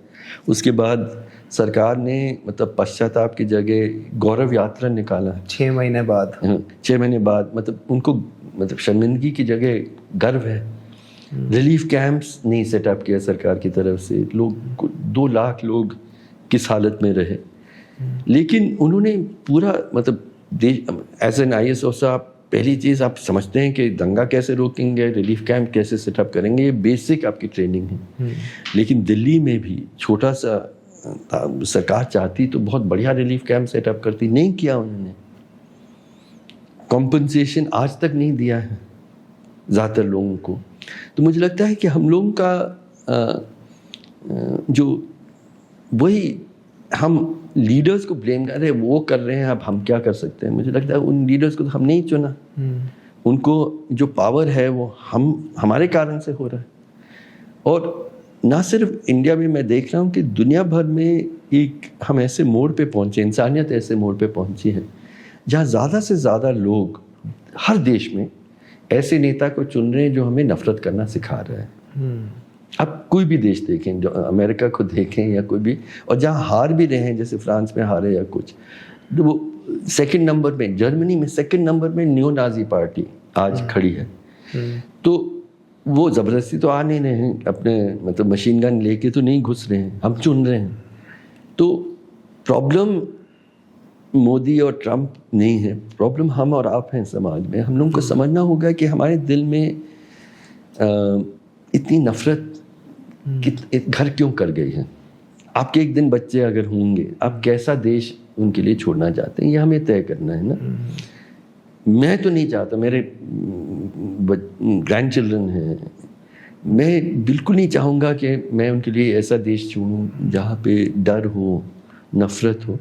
उसके बाद सरकार ने मतलब पश्चाताप की जगह गौरव यात्रा निकाला
6 महीने बाद।
6 महीने बाद, मतलब उनको मतलब शर्मिंदगी की जगह गर्व है। रिलीफ कैंप्स नहीं सेटअप किया सरकार की तरफ से, लोग 2 लाख लोग किस हालत में रहे, लेकिन उन्होंने पूरा मतलब देश, एज एन IAS ऑफिसर आप पहली चीज़ आप समझते हैं कि दंगा कैसे रोकेंगे, रिलीफ कैंप कैसे सेटअप करेंगे, ये बेसिक आपकी ट्रेनिंग है। लेकिन दिल्ली में भी छोटा सा सरकार चाहती तो बहुत बढ़िया रिलीफ कैंप सेटअप करती, नहीं किया उन्होंने। कॉम्पनसेशन आज तक नहीं दिया है ज़्यादातर लोगों को। तो मुझे लगता है कि हम लोगों का जो वही हम लीडर्स को ब्लेम कर रहे हैं, वो कर रहे हैं, अब हम क्या कर सकते हैं। मुझे लगता है उन लीडर्स को तो हमने ही चुना, उनको जो पावर है वो हमारे कारण से हो रहा है। और ना सिर्फ इंडिया में, मैं देख रहा हूँ कि दुनिया भर में एक हम ऐसे मोड़ पे पहुँचे, इंसानियत ऐसे मोड़ पे पहुँची है जहाँ ज़्यादा से ज़्यादा लोग हर देश में ऐसे नेता को चुन रहे हैं जो हमें नफरत करना सिखा रहा है। अब कोई भी देश देखें, जो अमेरिका को देखें या कोई भी, और जहाँ हार भी रहे हैं, जैसे फ्रांस में हारे या कुछ, तो वो 2nd नंबर में, जर्मनी में 2nd नंबर में नियो नाजी पार्टी आज खड़ी है। तो वो ज़बरदस्ती तो आ नहीं रहे हैं, अपने मतलब मशीन गन लेके तो नहीं घुस रहे हैं, हम चुन रहे हैं। तो प्रॉब्लम मोदी और ट्रंप नहीं है, प्रॉब्लम हम और आप हैं समाज में। हम लोगों को समझना होगा कि हमारे दिल में इतनी नफरत घर क्यों कर गई है। आपके एक दिन बच्चे अगर होंगे, आप कैसा देश उनके लिए छोड़ना चाहते हैं, ये हमें तय करना है ना। मैं तो नहीं चाहता, मेरे ग्रैंड चिल्ड्रन हैं, मैं बिल्कुल नहीं चाहूँगा कि मैं उनके लिए ऐसा देश चुनूँ जहाँ पे डर हो, नफ़रत हो।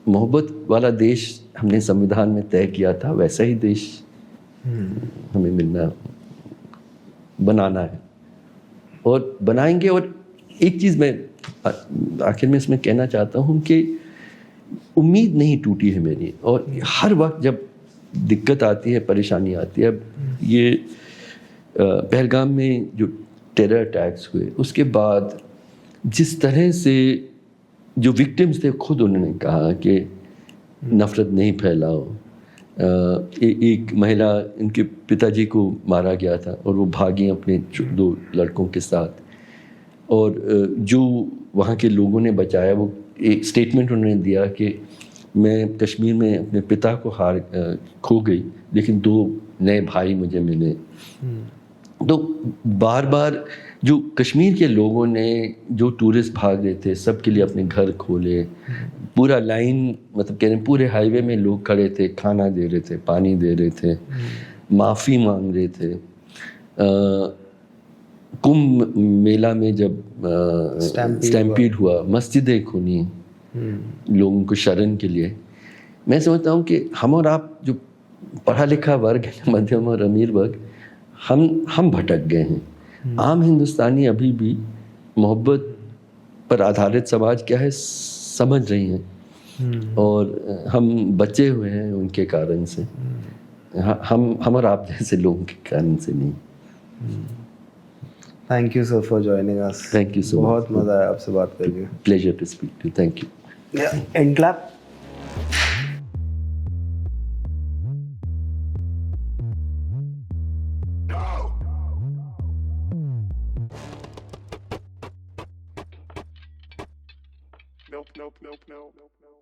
मोहब्बत वाला देश हमने संविधान में तय किया था, वैसा ही देश हमें बनाना है और बनाएंगे। और एक चीज़ मैं आखिर में इसमें कहना चाहता हूँ कि उम्मीद नहीं टूटी है मेरी, और हर वक्त जब दिक्कत आती है, परेशानी आती है, अब ये पहलगाम में जो टेरर अटैक्स हुए उसके बाद जिस तरह से जो विक्टिम्स थे खुद उन्होंने कहा कि नफ़रत नहीं फैलाओ। एक महिला, इनके पिताजी को मारा गया था और वो भागी अपने 2 लड़कों के साथ, और जो वहाँ के लोगों ने बचाया, वो एक स्टेटमेंट उन्होंने दिया कि मैं कश्मीर में अपने पिता को खो गई, लेकिन 2 नए भाई मुझे मिले। तो बार बार जो कश्मीर के लोगों ने, जो टूरिस्ट भाग रहे थे, सबके लिए अपने घर खोले, पूरा लाइन, मतलब कह रहे हैं पूरे हाईवे में लोग खड़े थे, खाना दे रहे थे, पानी दे रहे थे, माफ़ी मांग रहे थे। कुंभ मेला में जब स्टैम्पीड हुआ, मस्जिदें खुली लोगों को शरण के लिए। मैं समझता हूँ कि हम और आप जो पढ़ा लिखा वर्ग है, मध्यम और अमीर वर्ग, हम भटक गए हैं। आम हिंदुस्तानी अभी भी मोहब्बत पर आधारित समाज क्या है समझ रही हैं, और हम बचे हुए हैं उनके कारण से, हम और आप जैसे लोगों के कारण से नहीं।
Thank you sir for joining us.
Thank you so much,
बहुत मज़ा आया आपसे बात करके।
Pleasure to speak to, thank you.
And clap.
Nope.